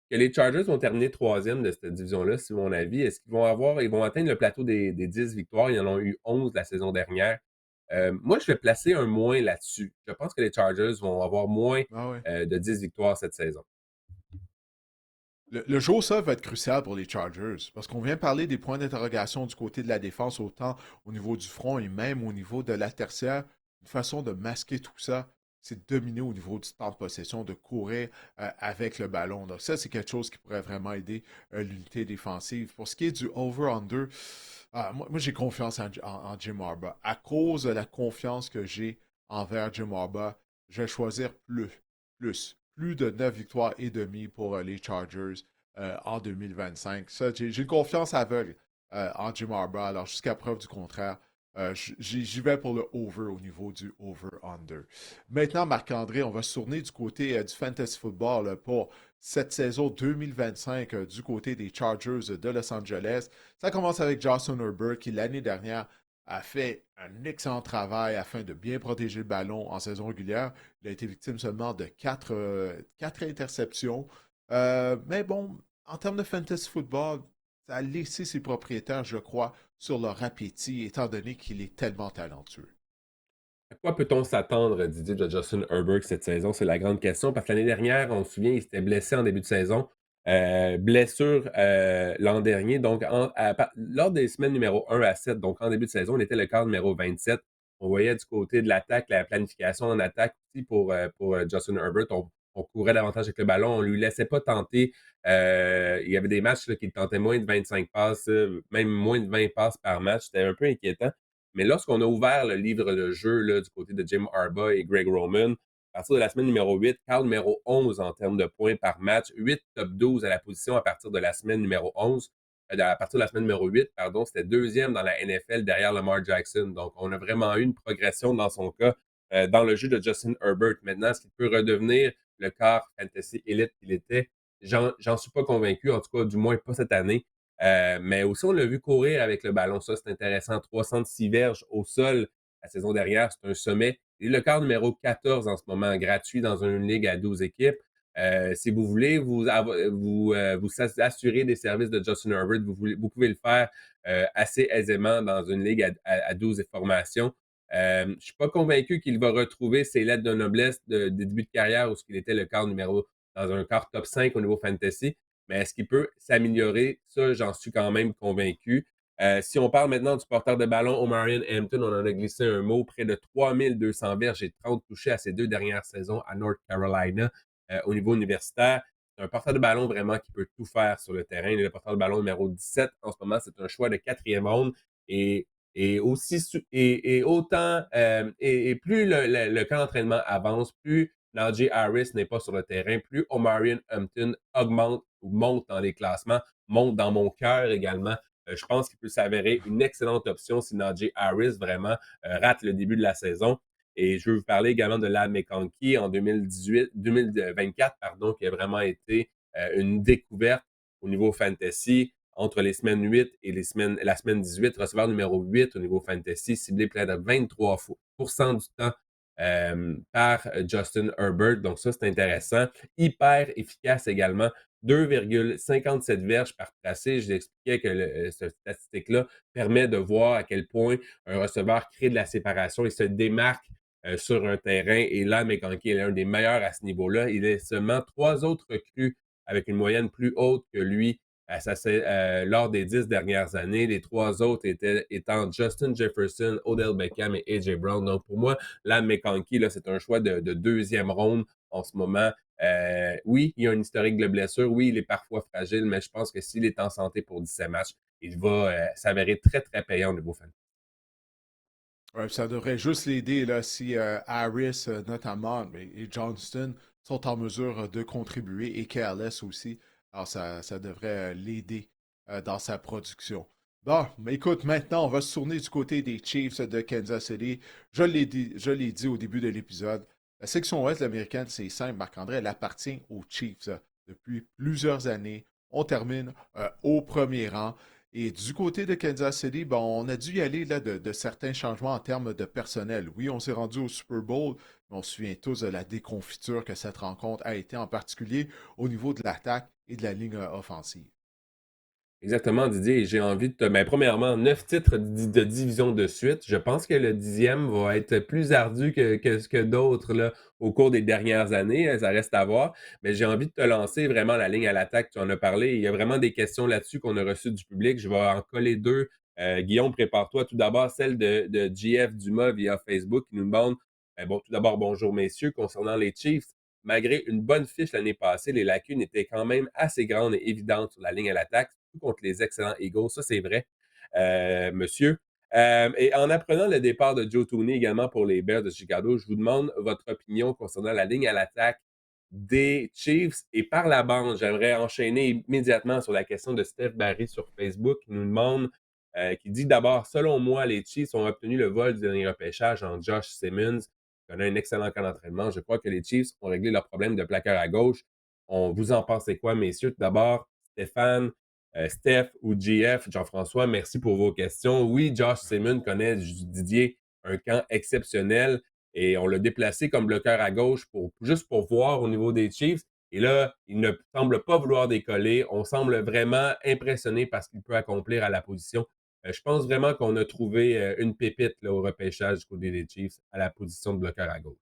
les Chargers vont terminer troisième de cette division-là, c'est mon avis. Est-ce ils vont atteindre le plateau des 10 victoires? Ils en ont eu 11 la saison dernière. Moi, je vais placer un moins là-dessus. Je pense que les Chargers vont avoir moins Ah ouais. de 10 victoires cette saison. Le jour ça va être crucial pour les Chargers parce qu'on vient parler des points d'interrogation du côté de la défense, autant au niveau du front et même au niveau de la tertiaire. Une façon de masquer tout ça, c'est de dominer au niveau du temps de possession, de courir avec le ballon. Donc ça, c'est quelque chose qui pourrait vraiment aider l'unité défensive. Pour ce qui est du over-under, moi j'ai confiance en Jim Harbaugh. À cause de la confiance que j'ai envers Jim Harbaugh, je vais choisir plus de 9 victoires et demie pour les Chargers en 2025. Ça, j'ai une confiance aveugle en Jim Harbaugh. Alors, jusqu'à preuve du contraire, j'y vais pour le over au niveau du over-under. Maintenant, Marc-André, on va se tourner du côté du fantasy football pour cette saison 2025 du côté des Chargers de Los Angeles. Ça commence avec Justin Herbert qui, l'année dernière, a fait un excellent travail afin de bien protéger le ballon en saison régulière. Il a été victime seulement de quatre interceptions. Mais bon, en termes de fantasy football, ça a laissé ses propriétaires, je crois, sur leur appétit, étant donné qu'il est tellement talentueux. À quoi peut-on s'attendre, Didier, de Justin Herbert cette saison? C'est la grande question, parce que l'année dernière, on se souvient, il s'était blessé en début de saison. Blessure l'an dernier, donc lors des semaines numéro 1 à 7, donc en début de saison, il était le quart numéro 27. On voyait du côté de l'attaque, la planification en attaque aussi pour Justin Herbert. On courait davantage avec le ballon, on ne lui laissait pas tenter. Il y avait des matchs là, qui tentaient moins de 25 passes, même moins de 20 passes par match. C'était un peu inquiétant. Mais lorsqu'on a ouvert le livre de jeu là, du côté de Jim Harbaugh et Greg Roman, à partir de la semaine numéro 8, quart numéro 11 en termes de points par match, 8 top 12 à la position à partir de la semaine numéro 11. À partir de la semaine numéro 8, pardon, c'était deuxième dans la NFL derrière Lamar Jackson. Donc, on a vraiment eu une progression dans son cas dans le jeu de Justin Herbert. Maintenant, est-ce qu'il peut redevenir le quart fantasy élite qu'il était? J'en suis pas convaincu, en tout cas, du moins pas cette année. Mais aussi, on l'a vu courir avec le ballon. Ça, c'est intéressant. 306 verges au sol la saison dernière, c'est un sommet. Et le quart numéro 14 en ce moment, gratuit dans une ligue à 12 équipes. Si vous voulez vous assurer des services de Justin Herbert, vous pouvez le faire assez aisément dans une ligue à 12 formations. Je ne suis pas convaincu qu'il va retrouver ses lettres de noblesse des débuts de carrière où il était le quart numéro dans un quart top 5 au niveau fantasy. Mais est-ce qu'il peut s'améliorer? Ça, j'en suis quand même convaincu. Si on parle maintenant du porteur de ballon, Omarion Hampton, on en a glissé un mot, près de 3200 verges et 30 touchés à ses 2 dernières saisons à North Carolina au niveau universitaire. C'est un porteur de ballon vraiment qui peut tout faire sur le terrain. Il est le porteur de ballon numéro 17 en ce moment. C'est un choix de quatrième ronde. Et, et autant et plus le camp d'entraînement avance, plus Najee Harris n'est pas sur le terrain, plus Omarion Hampton augmente ou monte dans les classements, monte dans mon cœur également. Je pense qu'il peut s'avérer une excellente option si Najee Harris vraiment rate le début de la saison. Et je veux vous parler également de Ladd McConkey en 2024, pardon, qui a vraiment été une découverte au niveau fantasy entre les semaines 8 et la semaine 18, receveur numéro 8 au niveau fantasy, ciblé près de 23% du temps par Justin Herbert. Donc ça, c'est intéressant. Hyper efficace également. 2,57 verges par tracé. Je l'expliquais que cette statistique-là permet de voir à quel point un receveur crée de la séparation et se démarque sur un terrain. Et là, McConkey est l'un des meilleurs à ce niveau-là. Il est seulement 3 autres recrues avec une moyenne plus haute que lui lors des 10 dernières années. Les 3 autres étant Justin Jefferson, Odell Beckham et A.J. Brown. Donc, pour moi, là, McConkey, là, c'est un choix de deuxième ronde en ce moment. Oui, il y a un historique de blessure. Oui, il est parfois fragile, mais je pense que s'il est en santé pour 17 matchs, il va s'avérer très, très payant au niveau fantasy. Ouais, ça devrait juste l'aider là, si Harris, notamment, et Johnston sont en mesure de contribuer et KLS aussi. Alors, ça devrait l'aider dans sa production. Bon, mais écoute, maintenant, on va se tourner du côté des Chiefs de Kansas City. Je l'ai dit au début de l'épisode. La section ouest de l'américaine, c'est simple, Marc-André, elle appartient aux Chiefs depuis plusieurs années. On termine au premier rang. Et du côté de Kansas City, bon, on a dû y aller là, de certains changements en termes de personnel. Oui, on s'est rendu au Super Bowl, mais on se souvient tous de la déconfiture que cette rencontre a été, en particulier au niveau de l'attaque et de la ligne offensive. Exactement, Didier. Et j'ai envie de te. Ben, premièrement, 9 titres de division de suite. Je pense que le 10e va être plus ardu que d'autres là, au cours des dernières années. Ça reste à voir. Mais j'ai envie de te lancer vraiment la ligne à l'attaque. Tu en as parlé. Il y a vraiment des questions là-dessus qu'on a reçues du public. Je vais en coller deux. Guillaume, prépare-toi. Tout d'abord, celle de JF Dumas via Facebook qui nous demande bon, tout d'abord, bonjour messieurs, concernant les Chiefs. Malgré une bonne fiche l'année passée, les lacunes étaient quand même assez grandes et évidentes sur la ligne à l'attaque, surtout contre les excellents Eagles. Ça, c'est vrai, monsieur. Et en apprenant le départ de Joe Tooney également pour les Bears de Chicago, je vous demande votre opinion concernant la ligne à l'attaque des Chiefs. Et par la bande, j'aimerais enchaîner immédiatement sur la question de Steph Barry sur Facebook qui nous demande, qui dit d'abord, selon moi, les Chiefs ont obtenu le vol du dernier repêchage en Josh Simmons connaît un excellent camp d'entraînement. Je crois que les Chiefs ont réglé leur problème de plaqueur à gauche. Vous en pensez quoi, messieurs? Tout d'abord, Stéphane, Steph ou GF, Jean-François, merci pour vos questions. Oui, Josh Simmons connaît Didier un camp exceptionnel et on l'a déplacé comme bloqueur à gauche juste pour voir au niveau des Chiefs. Et là, il ne semble pas vouloir décoller. On semble vraiment impressionné par ce qu'il peut accomplir à la position. Je pense vraiment qu'on a trouvé une pépite là, au repêchage du côté des Chiefs à la position de bloqueur à gauche.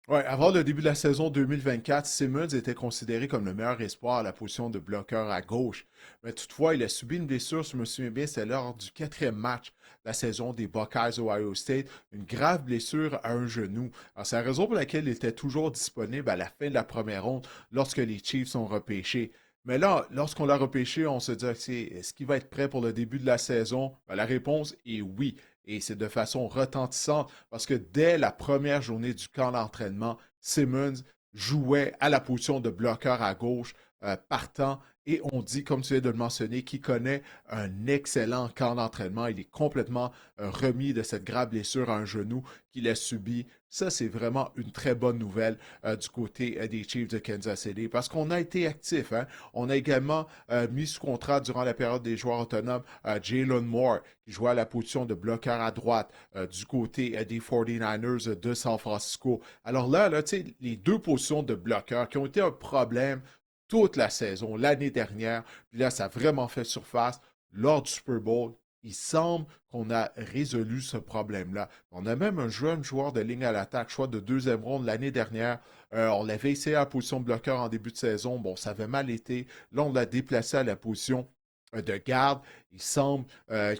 Ouais, avant le début de la saison 2024, Simmons était considéré comme le meilleur espoir à la position de bloqueur à gauche. Mais toutefois, il a subi une blessure, je me souviens bien, c'est lors du quatrième match de la saison des Buckeyes Ohio State, une grave blessure à un genou. Alors, c'est la raison pour laquelle il était toujours disponible à la fin de la première ronde lorsque les Chiefs sont repêchés. Mais là, lorsqu'on l'a repêché, on se dit, ok, est-ce qu'il va être prêt pour le début de la saison? Ben, la réponse est oui. Et c'est de façon retentissante parce que dès la première journée du camp d'entraînement, Simmons jouait à la position de bloqueur à gauche, partant. Et on dit, comme tu viens de le mentionner, qu'il connaît un excellent camp d'entraînement. Il est complètement remis de cette grave blessure à un genou qu'il a subi. Ça, c'est vraiment une très bonne nouvelle du côté des Chiefs de Kansas City parce qu'on a été actifs. Hein? On a également mis sous contrat durant la période des joueurs autonomes Jalen Moore, qui jouait à la position de bloqueur à droite du côté des 49ers de San Francisco. Alors là les deux positions de bloqueur qui ont été un problème toute la saison, l'année dernière, puis là, ça a vraiment fait surface lors du Super Bowl. Il semble qu'on a résolu ce problème-là. On a même un jeune joueur de ligne à l'attaque, choix de deuxième ronde l'année dernière. On l'avait essayé à la position de bloqueur en début de saison. Bon, ça avait mal été. Là, on l'a déplacé à la position de garde. Il semble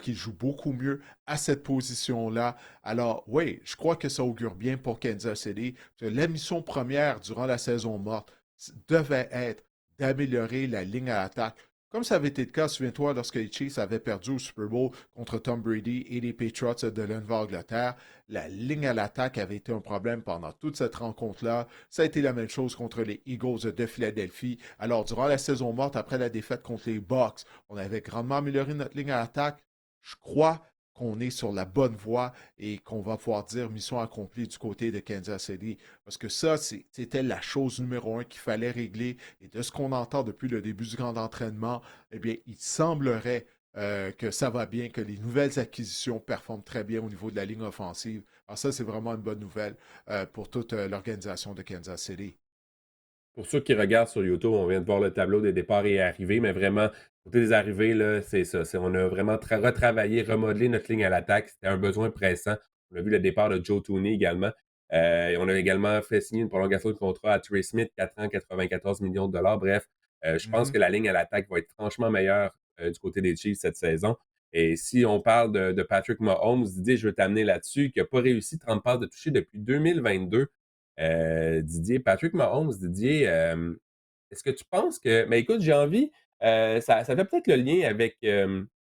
qu'il joue beaucoup mieux à cette position-là. Alors, oui, je crois que ça augure bien pour Kansas City. La mission première durant la saison morte devait être d'améliorer la ligne à l'attaque. Comme ça avait été le cas, souviens-toi, lorsque les Chiefs avaient perdu au Super Bowl contre Tom Brady et les Patriots de l'Angleterre, la ligne à l'attaque avait été un problème pendant toute cette rencontre-là. Ça a été la même chose contre les Eagles de Philadelphie. Alors, durant la saison morte, après la défaite contre les Bucks, on avait grandement amélioré notre ligne à l'attaque. Je crois qu'on est sur la bonne voie et qu'on va pouvoir dire mission accomplie du côté de Kansas City. Parce que ça, c'était la chose numéro un qu'il fallait régler. Et de ce qu'on entend depuis le début du grand entraînement, eh bien, il semblerait que ça va bien, que les nouvelles acquisitions performent très bien au niveau de la ligne offensive. Alors ça, c'est vraiment une bonne nouvelle pour toute l'organisation de Kansas City. Pour ceux qui regardent sur YouTube, on vient de voir le tableau des départs et arrivées, mais vraiment, côté des arrivées, là, c'est ça. On a vraiment retravaillé, remodelé notre ligne à l'attaque. C'était un besoin pressant. On a vu le départ de Joe Tooney également. Et on a également fait signer une prolongation de contrat à Trey Smith, 4 ans, 94 millions de dollars. Bref, je pense Mhm. que la ligne à l'attaque va être franchement meilleure du côté des Chiefs cette saison. Et si on parle de Patrick Mahomes, Didier, je veux t'amener là-dessus, qui n'a pas réussi 30 passes de toucher depuis 2022. Didier, Patrick Mahomes, Didier, est-ce que tu penses que. Mais écoute, j'ai envie. Ça fait peut-être le lien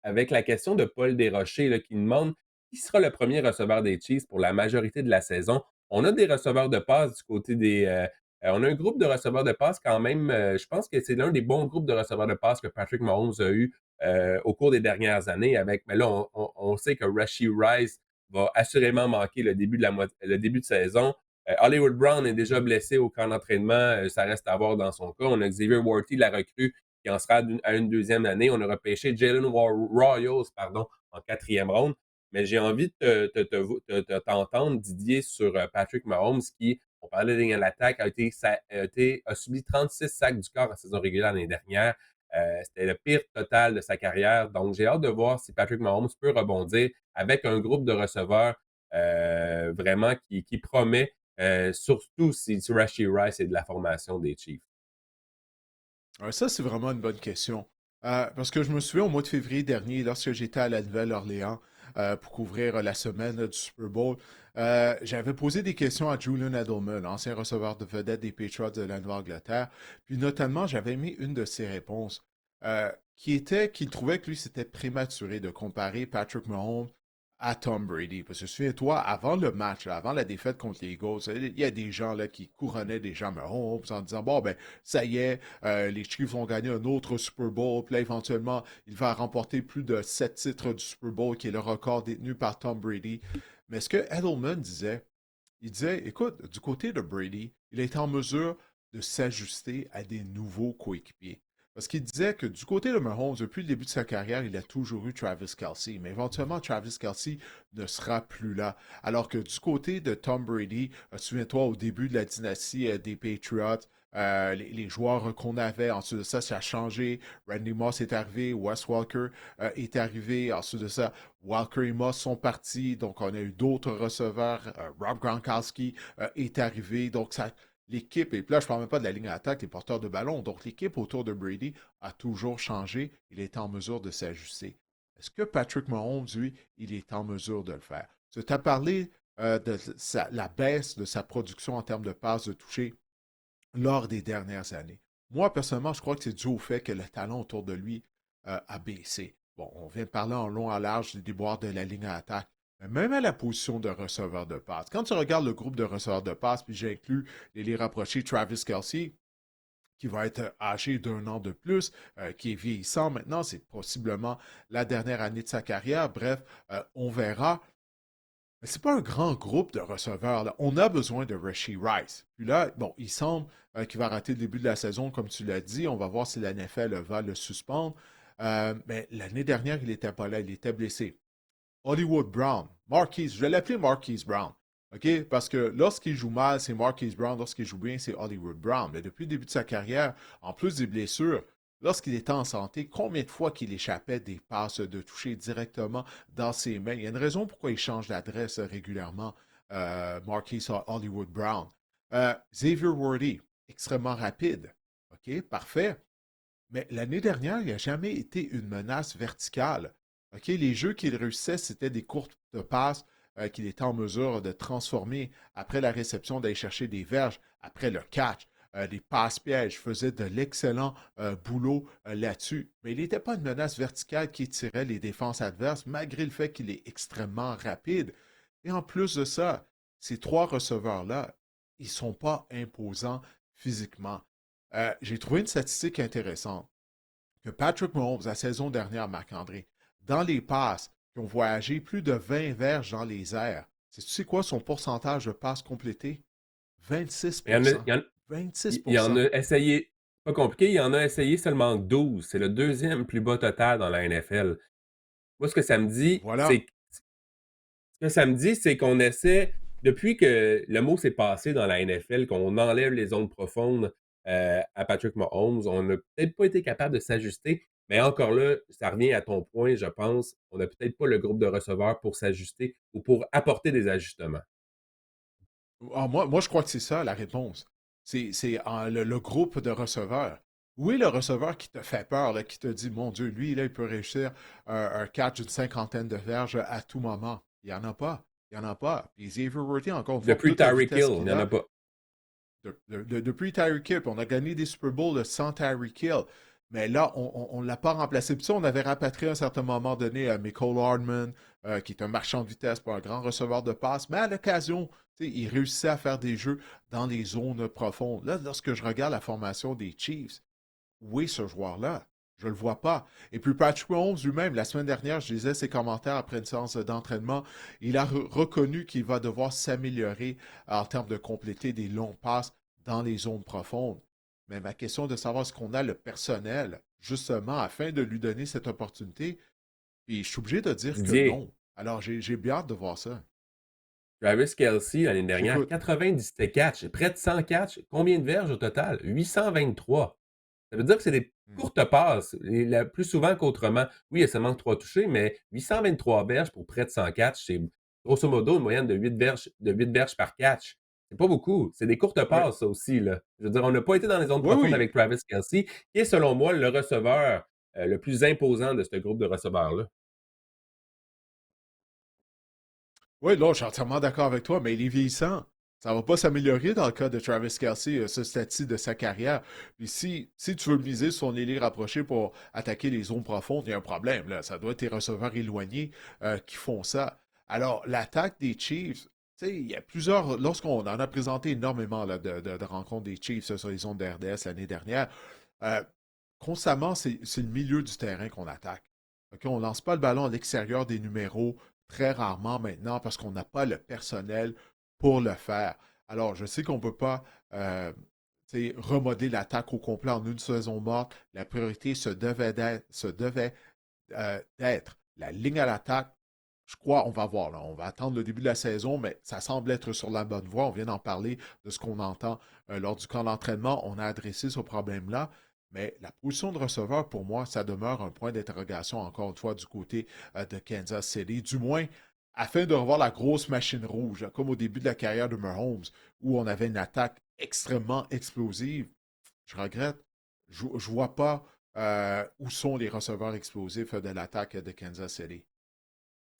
avec la question de Paul Desrochers là, qui demande qui sera le premier receveur des Chiefs pour la majorité de la saison? On a des receveurs de passe du côté des. On a un groupe de receveurs de passe quand même. Je pense que c'est l'un des bons groupes de receveurs de passe que Patrick Mahomes a eu au cours des dernières années. Mais là, on sait que Rashee Rice va assurément manquer le début de saison. Hollywood Brown est déjà blessé au camp d'entraînement. Ça reste à voir dans son cas. On a Xavier Worthy, la recrue, qui en sera à une deuxième année. On a repêché Jalen Royals en quatrième ronde. Mais j'ai envie de t'entendre, Didier, sur Patrick Mahomes, qui, on parlait de l'attaque, a subi 36 sacs du corps en saison régulière l'année dernière. C'était le pire total de sa carrière. Donc, j'ai hâte de voir si Patrick Mahomes peut rebondir avec un groupe de receveurs vraiment qui promet, surtout si Rashee Rice est de la formation des Chiefs. Ouais, ça, c'est vraiment une bonne question. Parce que je me souviens au mois de février dernier, lorsque j'étais à la Nouvelle-Orléans pour couvrir la semaine du Super Bowl, j'avais posé des questions à Julian Edelman, ancien receveur de vedette des Patriots de la Nouvelle-Angleterre. Puis notamment, j'avais mis une de ses réponses qui était qu'il trouvait que lui, c'était prématuré de comparer Patrick Mahomes à Tom Brady. Parce que souviens-toi, avant le match, là, avant la défaite contre les Eagles, il y a des gens là, qui couronnaient déjà Mahomes en disant, bon, ben, ça y est, les Chiefs vont gagner un autre Super Bowl. Puis là, éventuellement, il va remporter plus de 7 titres du Super Bowl, qui est le record détenu par Tom Brady. Mais ce que Edelman disait, il disait, écoute, du côté de Brady, il est en mesure de s'ajuster à des nouveaux coéquipiers. Parce qu'il disait que du côté de Mahomes, depuis le début de sa carrière, il a toujours eu Travis Kelce. Mais éventuellement, Travis Kelce ne sera plus là. Alors que du côté de Tom Brady, souviens-toi, au début de la dynastie des Patriots, les joueurs qu'on avait, ensuite de ça, ça a changé. Randy Moss est arrivé, Wes Walker est arrivé. Ensuite de ça, Walker et Moss sont partis. Donc, on a eu d'autres receveurs. Rob Gronkowski est arrivé. Donc, ça, l'équipe, et puis là, je ne parle même pas de la ligne d'attaque, les porteurs de ballon. Donc, l'équipe autour de Brady a toujours changé. Il est en mesure de s'ajuster. Est-ce que Patrick Mahomes, lui, il est en mesure de le faire? Tu as parlé de la baisse de sa production en termes de passes de toucher lors des dernières années. Moi, personnellement, je crois que c'est dû au fait que le talent autour de lui a baissé. Bon, on vient de parler en long, en large des déboires de la ligne à attaque. Mais même à la position de receveur de passe, quand tu regardes le groupe de receveurs de passe, puis j'inclus les rapprochés Travis Kelce, qui va être âgé d'un an de plus, qui est vieillissant maintenant, c'est possiblement la dernière année de sa carrière. Bref, on verra. Mais c'est pas un grand groupe de receveurs, là. On a besoin de Rashee Rice. Puis là, bon, il semble qu'il va rater le début de la saison, comme tu l'as dit. On va voir si la NFL va le suspendre. Mais l'année dernière, il n'était pas là, il était blessé. Hollywood Brown, Marquise, je vais l'appeler Marquise Brown. OK? Parce que lorsqu'il joue mal, c'est Marquise Brown. Lorsqu'il joue bien, c'est Hollywood Brown. Mais depuis le début de sa carrière, en plus des blessures, lorsqu'il était en santé, combien de fois qu'il échappait des passes de toucher directement dans ses mains? Il y a une raison pourquoi il change d'adresse régulièrement, Marquise Hollywood Brown. Xavier Worthy, extrêmement rapide. OK? Parfait. Mais l'année dernière, il n'a jamais été une menace verticale. OK, les jeux qu'il réussissait, c'était des courtes passes qu'il était en mesure de transformer après la réception, d'aller chercher des verges, après le catch, des passes-pièges. Faisait de l'excellent boulot là-dessus. Mais il n'était pas une menace verticale qui tirait les défenses adverses, malgré le fait qu'il est extrêmement rapide. Et en plus de ça, ces trois receveurs-là, ils ne sont pas imposants physiquement. J'ai trouvé une statistique intéressante que Patrick Mahomes, la saison dernière, Marc-André, dans les passes, qui ont voyagé plus de 20 verges dans les airs, sais-tu quoi son pourcentage de passes complétées? 26 Il y en a, 26 il y en a essayé, pas compliqué, il y en a essayé seulement 12. C'est le deuxième plus bas total dans la NFL. Moi, ce que ça me dit, Voilà. c'est qu'on essaie, depuis que le mot s'est passé dans la NFL, qu'on enlève les zones profondes à Patrick Mahomes, on n'a peut-être pas été capable de s'ajuster, mais encore là, ça revient à ton point, je pense, on n'a peut-être pas le groupe de receveurs pour s'ajuster ou pour apporter des ajustements. Ah, moi, je crois que c'est ça la réponse. C'est le groupe de receveurs. Oui, le receveur qui te fait peur, là, qui te dit, mon Dieu, lui, là, il peut réussir un catch d'une cinquantaine de verges à tout moment. Il n'y en a pas. Il n'y en a pas. Puis Xavier Worthy, encore une fois, Depuis toute la Tyreek vitesse Hill, il qu'il n'y en a a, pas. depuis Tyreek Hill, on a gagné des Super Bowls sans Tyreek Hill. Mais là, on ne l'a pas remplacé. Puis ça, on avait rapatrié à un certain moment donné Michael Hardman, qui est un marchand de vitesse, pas un grand receveur de passe, mais à l'occasion, tu sais, il réussissait à faire des jeux dans les zones profondes. Là, lorsque je regarde la formation des Chiefs, où est ce joueur-là? Je ne le vois pas. Et puis Patrick Mahomes lui-même, la semaine dernière, je lisais ses commentaires après une séance d'entraînement. Il a reconnu qu'il va devoir s'améliorer en termes de compléter des longs passes dans les zones profondes. Mais ma question est de savoir est-ce qu'on a le personnel, justement, afin de lui donner cette opportunité. Et je suis obligé de dire que Didier, non. Alors, j'ai bien hâte de voir ça. Travis Kelce, l'année dernière, J'écoute. 97 catchs, près de 100 catchs. Combien de verges au total? 823. Ça veut dire que c'est des Hmm. courtes passes, et plus souvent qu'autrement. Oui, il y a seulement 3 touchés, mais 823 verges pour près de 100 catchs, c'est grosso modo une moyenne de 8 verges par catch. C'est pas beaucoup. C'est des courtes Oui, passes, ça aussi, là. Je veux dire, on n'a pas été dans les zones oui, profondes oui. avec Travis Kelce, qui est, selon moi, le receveur le plus imposant de ce groupe de receveurs-là. Oui, là, je suis entièrement d'accord avec toi, mais il est vieillissant. Ça ne va pas s'améliorer dans le cas de Travis Kelce, ce statut de sa carrière. Puis si tu veux miser sur son ailier rapproché pour attaquer les zones profondes, il y a un problème, là. Ça doit être tes receveurs éloignés qui font ça. Alors, l'attaque des Chiefs, tu sais, il y a plusieurs. Lorsqu'on en a présenté énormément là, de rencontres des Chiefs sur les zones de RDS l'année dernière, euh, constamment, c'est le milieu du terrain qu'on attaque. OK? On ne lance pas le ballon à l'extérieur des numéros très rarement maintenant parce qu'on n'a pas le personnel pour le faire. Alors, je sais qu'on ne peut pas remodeler l'attaque au complet en une saison morte. La priorité se devait d'être la ligne à l'attaque. Je crois, on va voir, là, on va attendre le début de la saison, mais ça semble être sur la bonne voie. On vient d'en parler de ce qu'on entend lors du camp d'entraînement. On a adressé ce problème-là. Mais la position de receveur, pour moi, ça demeure un point d'interrogation, encore une fois, du côté de Kansas City. Du moins, afin de revoir la grosse machine rouge, comme au début de la carrière de Mahomes, où on avait une attaque extrêmement explosive. Je regrette. Je ne vois pas où sont les receveurs explosifs de l'attaque de Kansas City.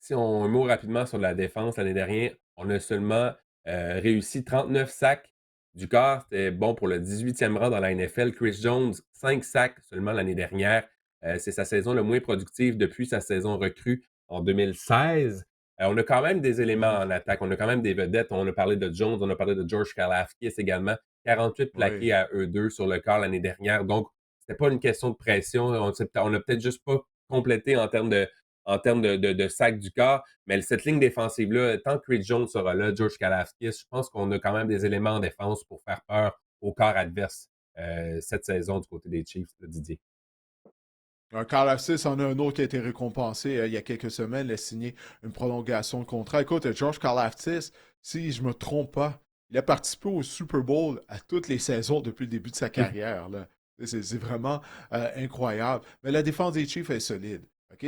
Si on un mot rapidement sur la défense, l'année dernière, on a seulement réussi 39 sacs du corps. C'était bon pour le 18e rang dans la NFL. Chris Jones, 5 sacs seulement l'année dernière. C'est sa saison le moins productive depuis sa saison recrue en 2016. On a quand même des éléments Mhm. en attaque. On a quand même des vedettes. On a parlé de Jones, on a parlé de George Karlaftis également. 48 Oui. plaqués à eux deux sur le corps l'année dernière. Donc, c'était pas une question de pression. On a peut-être juste pas complété en termes de sac du corps. Mais cette ligne défensive-là, tant que Chris Jones sera là, George Kalafkis, je pense qu'on a quand même des éléments en défense pour faire peur au corps adverse cette saison du côté des Chiefs, là, Didier. Carl Assis en a un autre qui a été récompensé il y a quelques semaines. Il a signé une prolongation de contrat. Écoute, George Karlaftis, si je ne me trompe pas, il a participé au Super Bowl à toutes les saisons depuis le début de sa carrière, là. C'est vraiment incroyable. Mais la défense des Chiefs est solide. OK?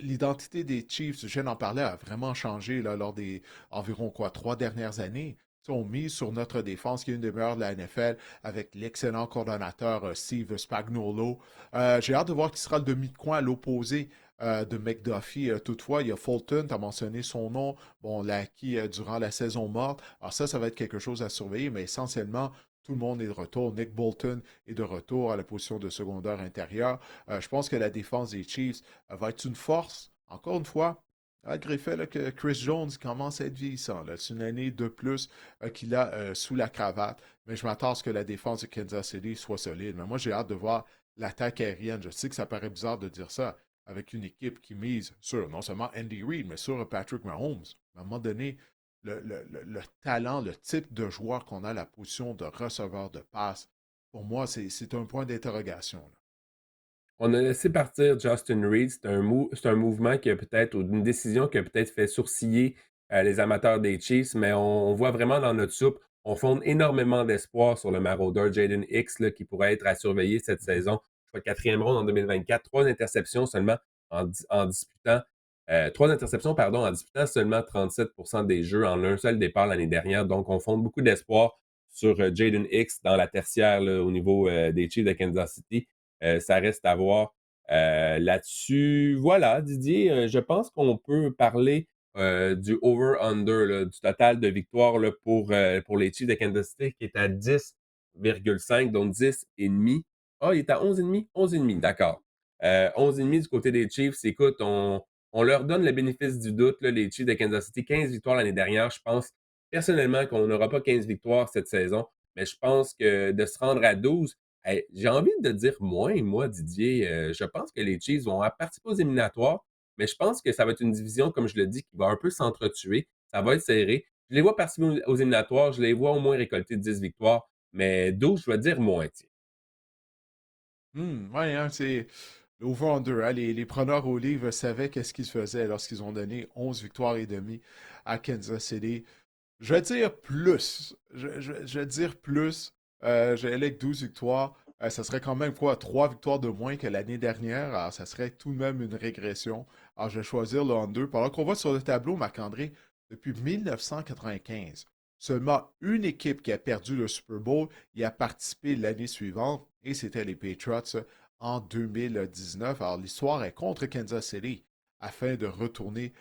L'identité des Chiefs, je viens d'en parler, a vraiment changé là, lors des environ quoi, 3 dernières années. Tu sais, on mise sur notre défense, qui est une des meilleures de la NFL, avec l'excellent coordonnateur Steve Spagnuolo. J'ai hâte de voir qui sera le demi-coin à l'opposé de McDuffie. Toutefois, il y a Fulton, tu as mentionné son nom. Bon, on l'a acquis durant la saison morte. Alors ça va être quelque chose à surveiller, mais essentiellement, tout le monde est de retour. Nick Bolton est de retour à la position de secondaire intérieur. Je pense que la défense des Chiefs va être une force, encore une fois, malgré le fait là, que Chris Jones commence à être vieillissant. C'est une année de plus qu'il a sous la cravate. Mais je m'attends à ce que la défense de Kansas City soit solide. Mais moi, j'ai hâte de voir l'attaque aérienne. Je sais que ça paraît bizarre de dire ça avec une équipe qui mise sur non seulement Andy Reid, mais sur Patrick Mahomes. À un moment donné, le talent, le type de joueur qu'on a à la position de receveur de passe, pour moi, c'est un point d'interrogation, là. On a laissé partir Justin Reed. C'est un mouvement qui a peut-être, ou une décision qui a peut-être fait sourciller les amateurs des Chiefs, mais on voit vraiment dans notre soupe, on fonde énormément d'espoir sur le maraudeur Jaden Hicks, là, qui pourrait être à surveiller cette Mhm. saison. Je crois quatrième ronde en 2024, 3 interceptions seulement en disputant. 3 interceptions, pardon, en disputant seulement 37% des jeux en un seul départ l'année dernière. Donc, on fonde beaucoup d'espoir sur Jaden Hicks dans la tertiaire là, au niveau des Chiefs de Kansas City. Ça reste à voir là-dessus. Voilà, Didier, je pense qu'on peut parler du over-under, là, du total de victoires là, pour les Chiefs de Kansas City qui est à 10,5, donc 10,5. Ah, il est à 11,5? 11,5, d'accord. 11,5 du côté des Chiefs. Écoute, on leur donne le bénéfice du doute, là, les Chiefs de Kansas City. 15 victoires l'année dernière. Je pense personnellement qu'on n'aura pas 15 victoires cette saison, mais je pense que de se rendre à 12, hey, j'ai envie de dire moins, moi, Didier. Je pense que les Chiefs vont participer aux éliminatoires, mais je pense que ça va être une division, comme je le dis, qui va un peu s'entretuer. Ça va être serré. Je les vois participer aux éliminatoires. Je les vois au moins récolter 10 victoires, mais 12, je vais dire moins, tiens. Ouais, hein, c'est l'over-under. Hein, les preneurs au livre savaient qu'est-ce qu'ils faisaient lorsqu'ils ont donné 11 victoires et demie à Kansas City. Je vais dire plus. Je vais dire plus. Je vais aller avec 12 victoires. Ça serait quand même quoi? 3 victoires de moins que l'année dernière. Alors, ça serait tout de même une régression. Alors, je vais choisir le under. Pendant qu'on voit sur le tableau, Marc-André, depuis 1995, seulement une équipe qui a perdu le Super Bowl y a participé l'année suivante, et c'était les Patriots en 2019. Alors, l'histoire est contre Kansas City afin de retourner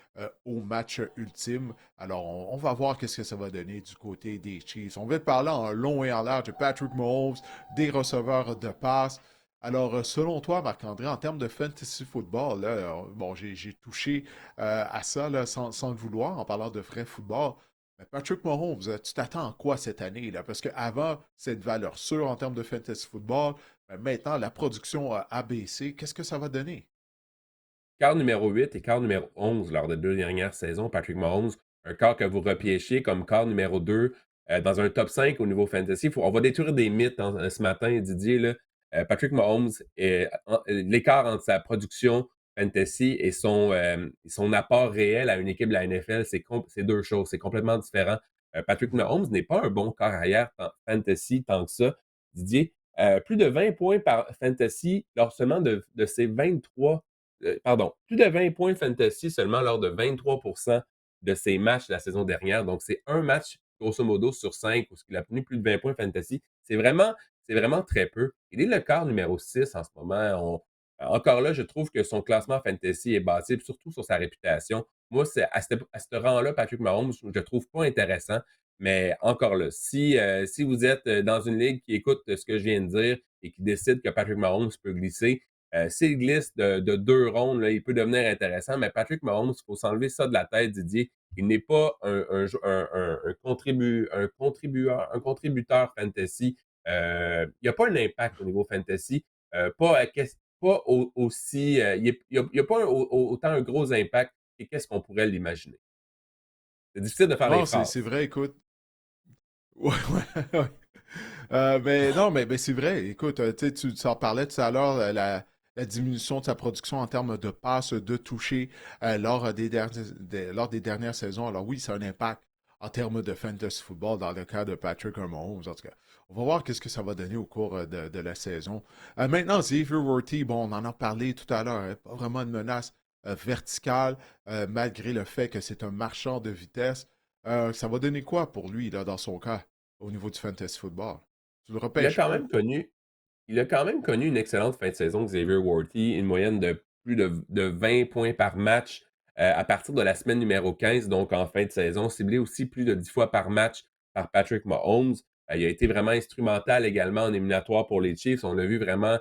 au match ultime. Alors, on va voir qu'est-ce que ça va donner du côté des Chiefs. On va parler en long et en large de Patrick Mahomes, des receveurs de passe. Alors, selon toi, Marc-André, en termes de fantasy football, là, bon, j'ai touché à ça là, sans le vouloir en parlant de vrai football. Mais Patrick Mahomes, tu t'attends à quoi cette année? Là? Parce qu'avant, c'est une valeur sûre en termes de fantasy football. Mais maintenant, la production a baissé. Qu'est-ce que ça va donner? Quart numéro 8 et quart numéro 11 lors des 2 dernières saisons, Patrick Mahomes, un quart que vous repêchiez comme quart numéro 2 dans un top 5 au niveau fantasy. On va détruire des mythes ce matin, Didier. Là. Patrick Mahomes, l'écart entre sa production fantasy et son apport réel à une équipe de la NFL, c'est deux choses. C'est complètement différent. Patrick Mahomes n'est pas un bon quart arrière fantasy tant que ça, Didier. Plus de 20 points par fantasy lors seulement de ses 23 pardon, plus de 20 points fantasy seulement lors de 23 de ses matchs la saison dernière. Donc, c'est un match, grosso modo, sur 5 où il a obtenu plus de 20 points fantasy. C'est vraiment très peu. Il est le quart numéro 6 en ce moment. Encore là, je trouve que son classement fantasy est bâti, surtout sur sa réputation. Moi, c'est à ce rang-là, Patrick Mahomes, je ne trouve pas intéressant. Mais encore là, si vous êtes dans une ligue qui écoute ce que je viens de dire et qui décide que Patrick Mahomes peut glisser, s'il glisse de 2 rondes, là, il peut devenir intéressant, mais Patrick Mahomes, il faut s'enlever ça de la tête, Didier. Il n'est pas un contributeur fantasy. Il n'a pas un impact au niveau fantasy. Pas aussi. Il a pas autant un gros impact que qu'est-ce qu'on pourrait l'imaginer. C'est difficile de faire des Non, c'est phrases. vrai, écoute. Ouais, ouais, ouais. Mais non, mais c'est vrai. Écoute, tu sais, tu en parlais tout à l'heure, la diminution de sa production en termes de passes, de toucher lors des dernières saisons. Alors oui, ça a un impact en termes de fantasy football dans le cas de Patrick Mahomes. En tout cas, on va voir qu'est-ce que ça va donner au cours de la saison. Maintenant, Xavier Worthy, bon, on en a parlé tout à l'heure, hein, pas vraiment de menace verticale, malgré le fait que c'est un marchand de vitesse. Ça va donner quoi pour lui, là, dans son cas, au niveau du fantasy football? Tu le Il a repêches quand pas? même connu Il a quand même connu une excellente fin de saison, Xavier Worthy, une moyenne de plus de 20 points par match à partir de la semaine numéro 15, donc en fin de saison, ciblé aussi plus de 10 fois par match par Patrick Mahomes. Il a été vraiment instrumental également en éliminatoire pour les Chiefs. On l'a vu vraiment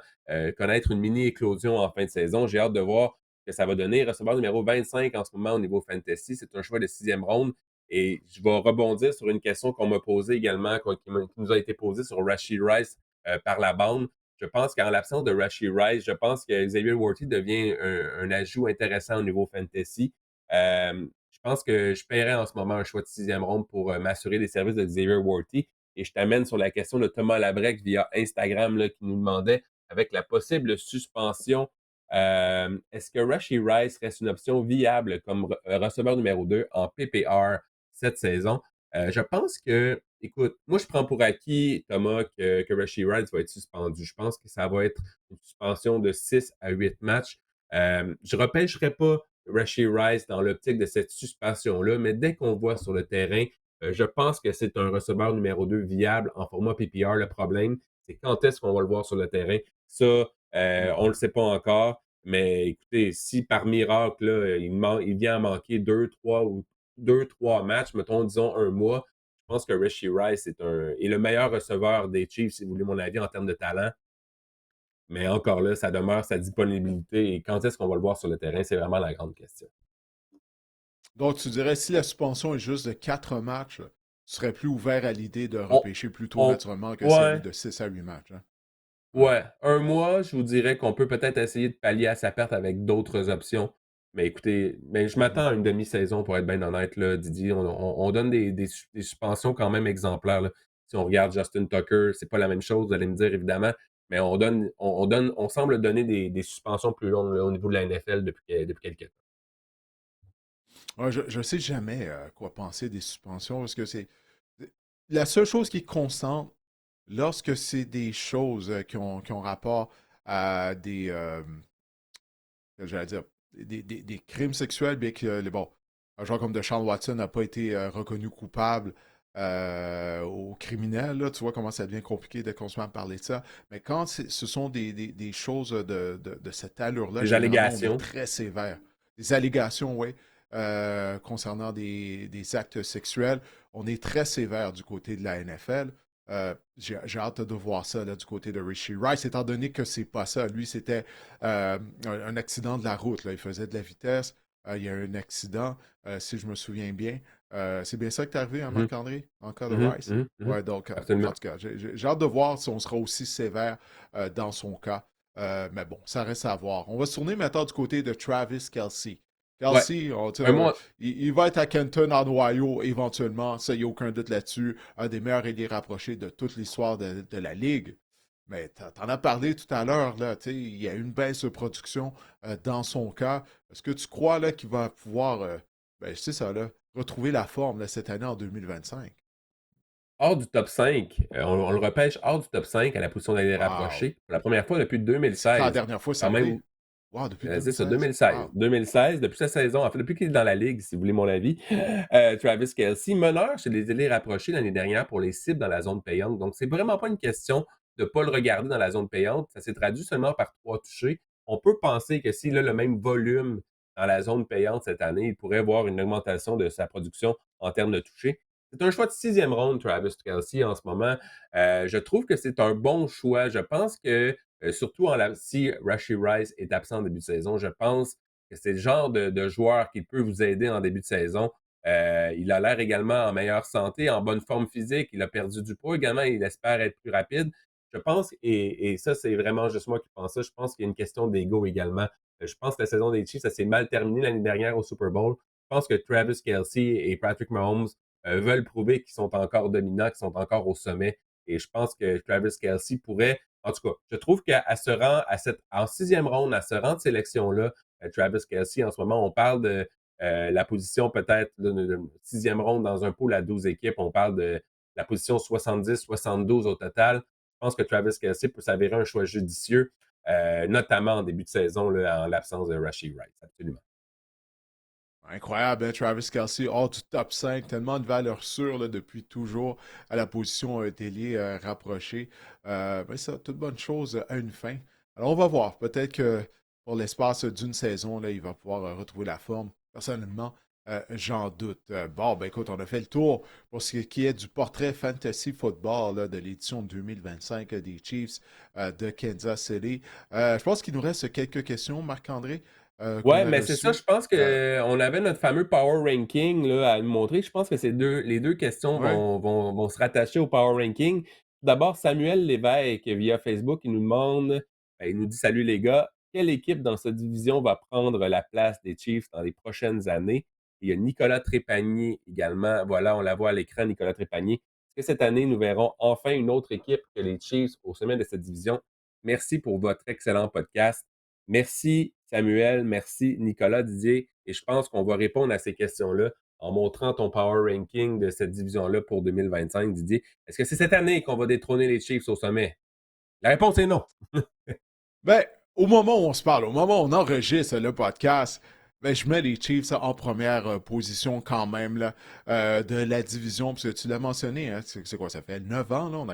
connaître une mini-éclosion en fin de saison. J'ai hâte de voir ce que ça va donner. Receveur numéro 25 en ce moment au niveau fantasy, c'est un choix de sixième ronde. Et je vais rebondir sur une question qu'on m'a posée également, qui nous a été posée sur Rashid Rice par la bande. Je pense qu'en l'absence de Rashid Rice, je pense que Xavier Worthy devient un ajout intéressant au niveau fantasy. Je pense que je paierais en ce moment un choix de sixième ronde pour m'assurer des services de Xavier Worthy. Et je t'amène sur la question de Thomas Labrec via Instagram là, qui nous demandait, avec la possible suspension, est-ce que Rashid Rice reste une option viable comme receveur numéro 2 en PPR cette saison? Je pense que, écoute, moi je prends pour acquis, Thomas, que Rashid Rice va être suspendu. Je pense que ça va être une suspension de 6 à 8 matchs. Je ne repêcherai pas Rashid Rice dans l'optique de cette suspension-là, mais dès qu'on voit sur le terrain, je pense que c'est un receveur numéro 2 viable en format PPR. Le problème, c'est quand est-ce qu'on va le voir sur le terrain. Ça, on ne le sait pas encore. Mais écoutez, si par miracle, là, il vient à manquer 2, 3 matchs, mettons, disons un mois, je pense que Rishi Rice est le meilleur receveur des Chiefs, si vous voulez mon avis, en termes de talent. Mais encore là, ça demeure sa disponibilité et quand est-ce qu'on va le voir sur le terrain, c'est vraiment la grande question. Donc, tu dirais, si la suspension est juste de 4 matchs, tu serais plus ouvert à l'idée de On, repêcher plus tôt on, naturellement que celui ouais, de 6 à 8 matchs. Hein? Ouais. ouais, un mois, je vous dirais qu'on peut peut-être essayer de pallier à sa perte avec d'autres options. Mais écoutez, mais je Mhm. m'attends à une demi-saison pour être bien honnête, là, Didier. On donne des suspensions quand même exemplaires. Là. Si on regarde Justin Tucker, c'est pas la même chose, vous allez me dire évidemment, mais on semble donner des suspensions plus longues là, au niveau de la NFL depuis quelques temps. Ouais, je sais jamais quoi penser des suspensions parce que c'est. La seule chose qui est constante lorsque c'est des choses qui ont rapport à j'allais dire, des crimes sexuels, bien que, bon, un joueur comme Deshaun Watson n'a pas été reconnu coupable au criminel, là, tu vois comment ça devient compliqué de continuer à parler de ça. Mais quand ce sont des choses de cette allure-là, Des généralement, on est allégations. très sévère. Des allégations, oui, concernant des actes sexuels, on est très sévère du côté de la NFL. J'ai hâte de voir ça là, du côté de Richie Rice, étant donné que c'est pas ça. Lui, c'était un accident de la route. Là. Il faisait de la vitesse. Il y a eu un accident, si je me souviens bien. C'est bien ça qui est arrivé, hein, Mhm, Marc-André, en cas de mhm, Rice? mhm, mhm. Ouais, donc, en Absolument. tout cas, j'ai hâte de voir si on sera aussi sévère dans son cas. Mais bon, ça reste à voir. On va se tourner maintenant du côté de Travis Kelsey. Ouais. Kelsey, Un mois. il va être à Kenton, en Ohio, éventuellement. Ça, il n'y a aucun doute là-dessus. Un des meilleurs ailiers rapprochés de toute l'histoire de la Ligue. Mais t'en as parlé tout à l'heure, là, il y a une baisse de production dans son cas. Est-ce que tu crois là, qu'il va pouvoir, ben, c'est ça, là, retrouver la forme là, cette année en 2025? Hors du top 5, on le repêche hors du top 5 à la position d'aller Wow! rapproché pour la première fois depuis C'est quand la 2016. dernière fois Quand ça même, arrivé? Wow, depuis c'est ça, 2016? 2016. Wow! 2016, depuis sa saison, en fait, depuis qu'il est dans la ligue, si vous voulez mon avis, Travis Kelsey, meneur chez les ailiers rapprochés l'année dernière pour les cibles dans la zone payante. Donc, c'est vraiment pas une question de ne pas le regarder dans la zone payante. Ça s'est traduit seulement par 3 touchés. On peut penser que s'il a le même volume dans la zone payante cette année, il pourrait voir une augmentation de sa production en termes de touchés. C'est un choix de 6e ronde, Travis Kelsey, en ce moment. Je trouve que c'est un bon choix. Je pense que surtout si Rashee Rice est absent en début de saison, je pense que c'est le genre de joueur qui peut vous aider en début de saison. Il a l'air également en meilleure santé, en bonne forme physique. Il a perdu du poids également. Il espère être plus rapide. Je pense, et ça, c'est vraiment juste moi qui pense ça, je pense qu'il y a une question d'ego également. Je pense que la saison des Chiefs, ça s'est mal terminé l'année dernière au Super Bowl. Je pense que Travis Kelsey et Patrick Mahomes veulent prouver qu'ils sont encore dominants, qu'ils sont encore au sommet. Et je pense que Travis Kelsey pourrait en tout cas, je trouve qu'à ce rang, en 6e ronde, à ce rang de sélection-là, Travis Kelsey, en ce moment, on parle de la position peut-être de 6e ronde dans un pool à 12 équipes. On parle de la position 70-72 au total. Je pense que Travis Kelsey peut s'avérer un choix judicieux, notamment en début de saison, là, en l'absence de Rashee Rice. Absolument. Incroyable, hein, Travis Kelsey, hors du top 5, tellement de valeur sûre là, depuis toujours à la position d'ailier rapproché. Ben ça, toute bonne chose a une fin. Alors, on va voir. Peut-être que pour l'espace d'une saison, là, il va pouvoir retrouver la forme. Personnellement, j'en doute. Bon, ben écoute, on a fait le tour pour ce qui est du portrait Fantasy Football là, de l'édition 2025 des Chiefs de Kansas City. Je pense qu'il nous reste quelques questions, Marc-André, qu'on Ouais, a mais c'est ça, reçues. je pense Euh, qu'on avait notre fameux power ranking là, à nous montrer. Je pense que les deux questions ouais. vont se rattacher au power ranking. D'abord, Samuel Lévesque, via Facebook, il nous demande, il nous dit: Salut les gars, quelle équipe dans cette division va prendre la place des Chiefs dans les prochaines années? Il y a Nicolas Trépanier également. Voilà, on la voit à l'écran, Nicolas Trépanier. Est-ce que cette année, nous verrons enfin une autre équipe que les Chiefs au sommet de cette division? Merci pour votre excellent podcast. Merci Samuel, merci Nicolas, Didier, et je pense qu'on va répondre à ces questions-là en montrant ton power ranking de cette division-là pour 2025, Didier. Est-ce que c'est cette année qu'on va détrôner les Chiefs au sommet? La réponse est non. Ben, au moment où on se parle, au moment où on enregistre le podcast, ben, je mets les Chiefs en première position quand même là, de la division, parce que tu l'as mentionné, hein, c'est quoi, ça fait 9 ans, là, on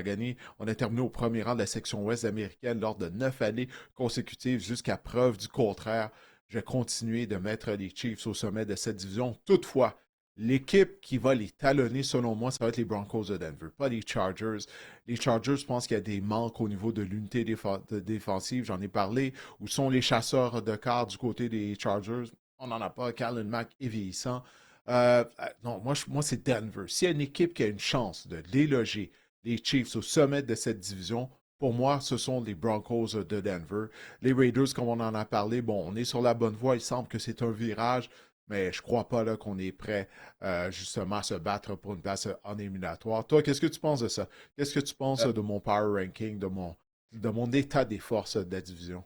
a terminé au premier rang de la section ouest américaine lors de 9 années consécutives jusqu'à preuve du contraire. Je vais continuer de mettre les Chiefs au sommet de cette division. Toutefois, l'équipe qui va les talonner, selon moi, ça va être les Broncos de Denver, pas les Chargers. Les Chargers, je pense qu'il y a des manques au niveau de l'unité défensive, j'en ai parlé. Où sont les chasseurs de cartes du côté des Chargers? On n'en a pas. Kalen Mack est vieillissant. Non, moi c'est Denver. S'il y a une équipe qui a une chance de déloger les Chiefs au sommet de cette division, pour moi, ce sont les Broncos de Denver. Les Raiders, comme on en a parlé, bon, on est sur la bonne voie. Il semble que c'est un virage, mais je ne crois pas là, qu'on est prêt justement à se battre pour une place en éliminatoire. Toi, qu'est-ce que tu penses de ça? Qu'est-ce que tu penses Euh, de mon power ranking, de mon état des forces de la division?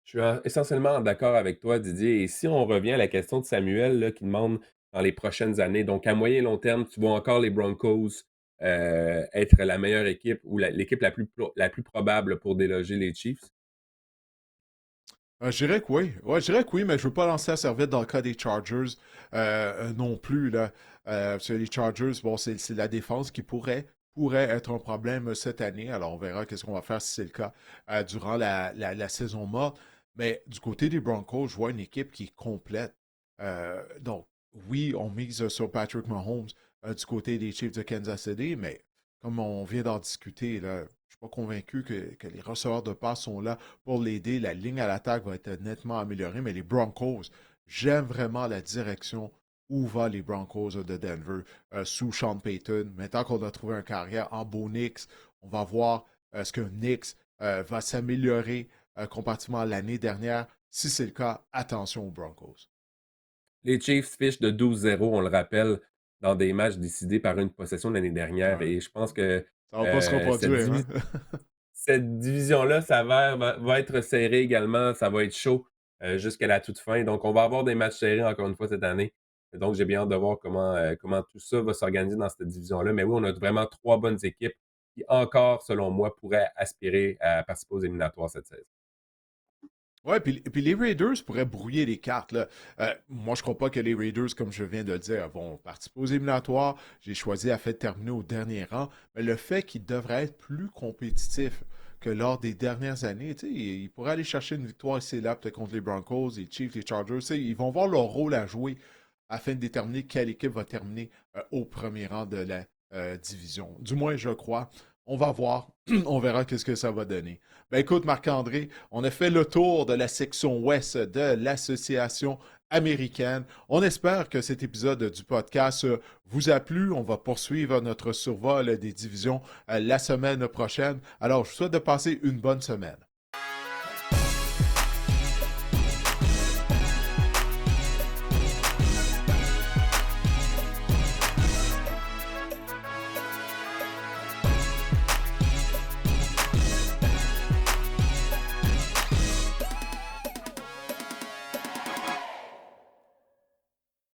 Je suis essentiellement d'accord avec toi, Didier. Et si on revient à la question de Samuel, là, qui demande dans les prochaines années, donc à moyen et long terme, tu vois encore les Broncos être la meilleure équipe ou l'équipe la plus probable pour déloger les Chiefs? Je dirais que oui. Ouais, je dirais que oui, mais je ne veux pas lancer la serviette dans le cas des Chargers non plus. Là. Parce que les Chargers, bon, c'est la défense qui pourrait être un problème cette année. Alors, on verra qu'est-ce qu'on va faire si c'est le cas durant la saison morte. Mais du côté des Broncos, je vois une équipe qui est complète. Donc, oui, on mise sur Patrick Mahomes du côté des Chiefs de Kansas City, mais comme on vient d'en discuter, là, je ne suis pas convaincu que les receveurs de passe sont là pour l'aider. La ligne à l'attaque va être nettement améliorée, mais les Broncos, j'aime vraiment la direction où va les Broncos de Denver sous Sean Payton. Maintenant qu'on a trouvé un carrière en beau Knicks, on va voir ce qu'un Knicks va s'améliorer comparativement à l'année dernière. Si c'est le cas, attention aux Broncos. Les Chiefs fichent de 12-0, on le rappelle, dans des matchs décidés par une possession l'année dernière. Ouais. Et je pense que Ça ne va pas se cette, reproduire, hein? divi- cette division-là, ça va être serré également. Ça va être chaud jusqu'à la toute fin. Donc, on va avoir des matchs serrés encore une fois cette année. Donc, j'ai bien hâte de voir comment tout ça va s'organiser dans cette division-là. Mais oui, on a vraiment trois bonnes équipes qui, encore, selon moi, pourraient aspirer à participer aux éliminatoires cette saison. Ouais, puis les Raiders pourraient brouiller les cartes, là. Moi, je crois pas que les Raiders, comme je viens de le dire, vont participer aux éliminatoires. J'ai choisi à fait de terminer au dernier rang. Mais le fait qu'ils devraient être plus compétitifs que lors des dernières années, tu sais, ils pourraient aller chercher une victoire ici et là, peut-être contre les Broncos, les Chiefs, les Chargers. Tu sais, ils vont voir leur rôle à jouer afin de déterminer quelle équipe va terminer au premier rang de la division. Du moins, je crois. On va voir. On verra qu'est-ce que ça va donner. Ben écoute, Marc-André, on a fait le tour de la section ouest de l'association américaine. On espère que cet épisode du podcast vous a plu. On va poursuivre notre survol des divisions la semaine prochaine. Alors, je vous souhaite de passer une bonne semaine.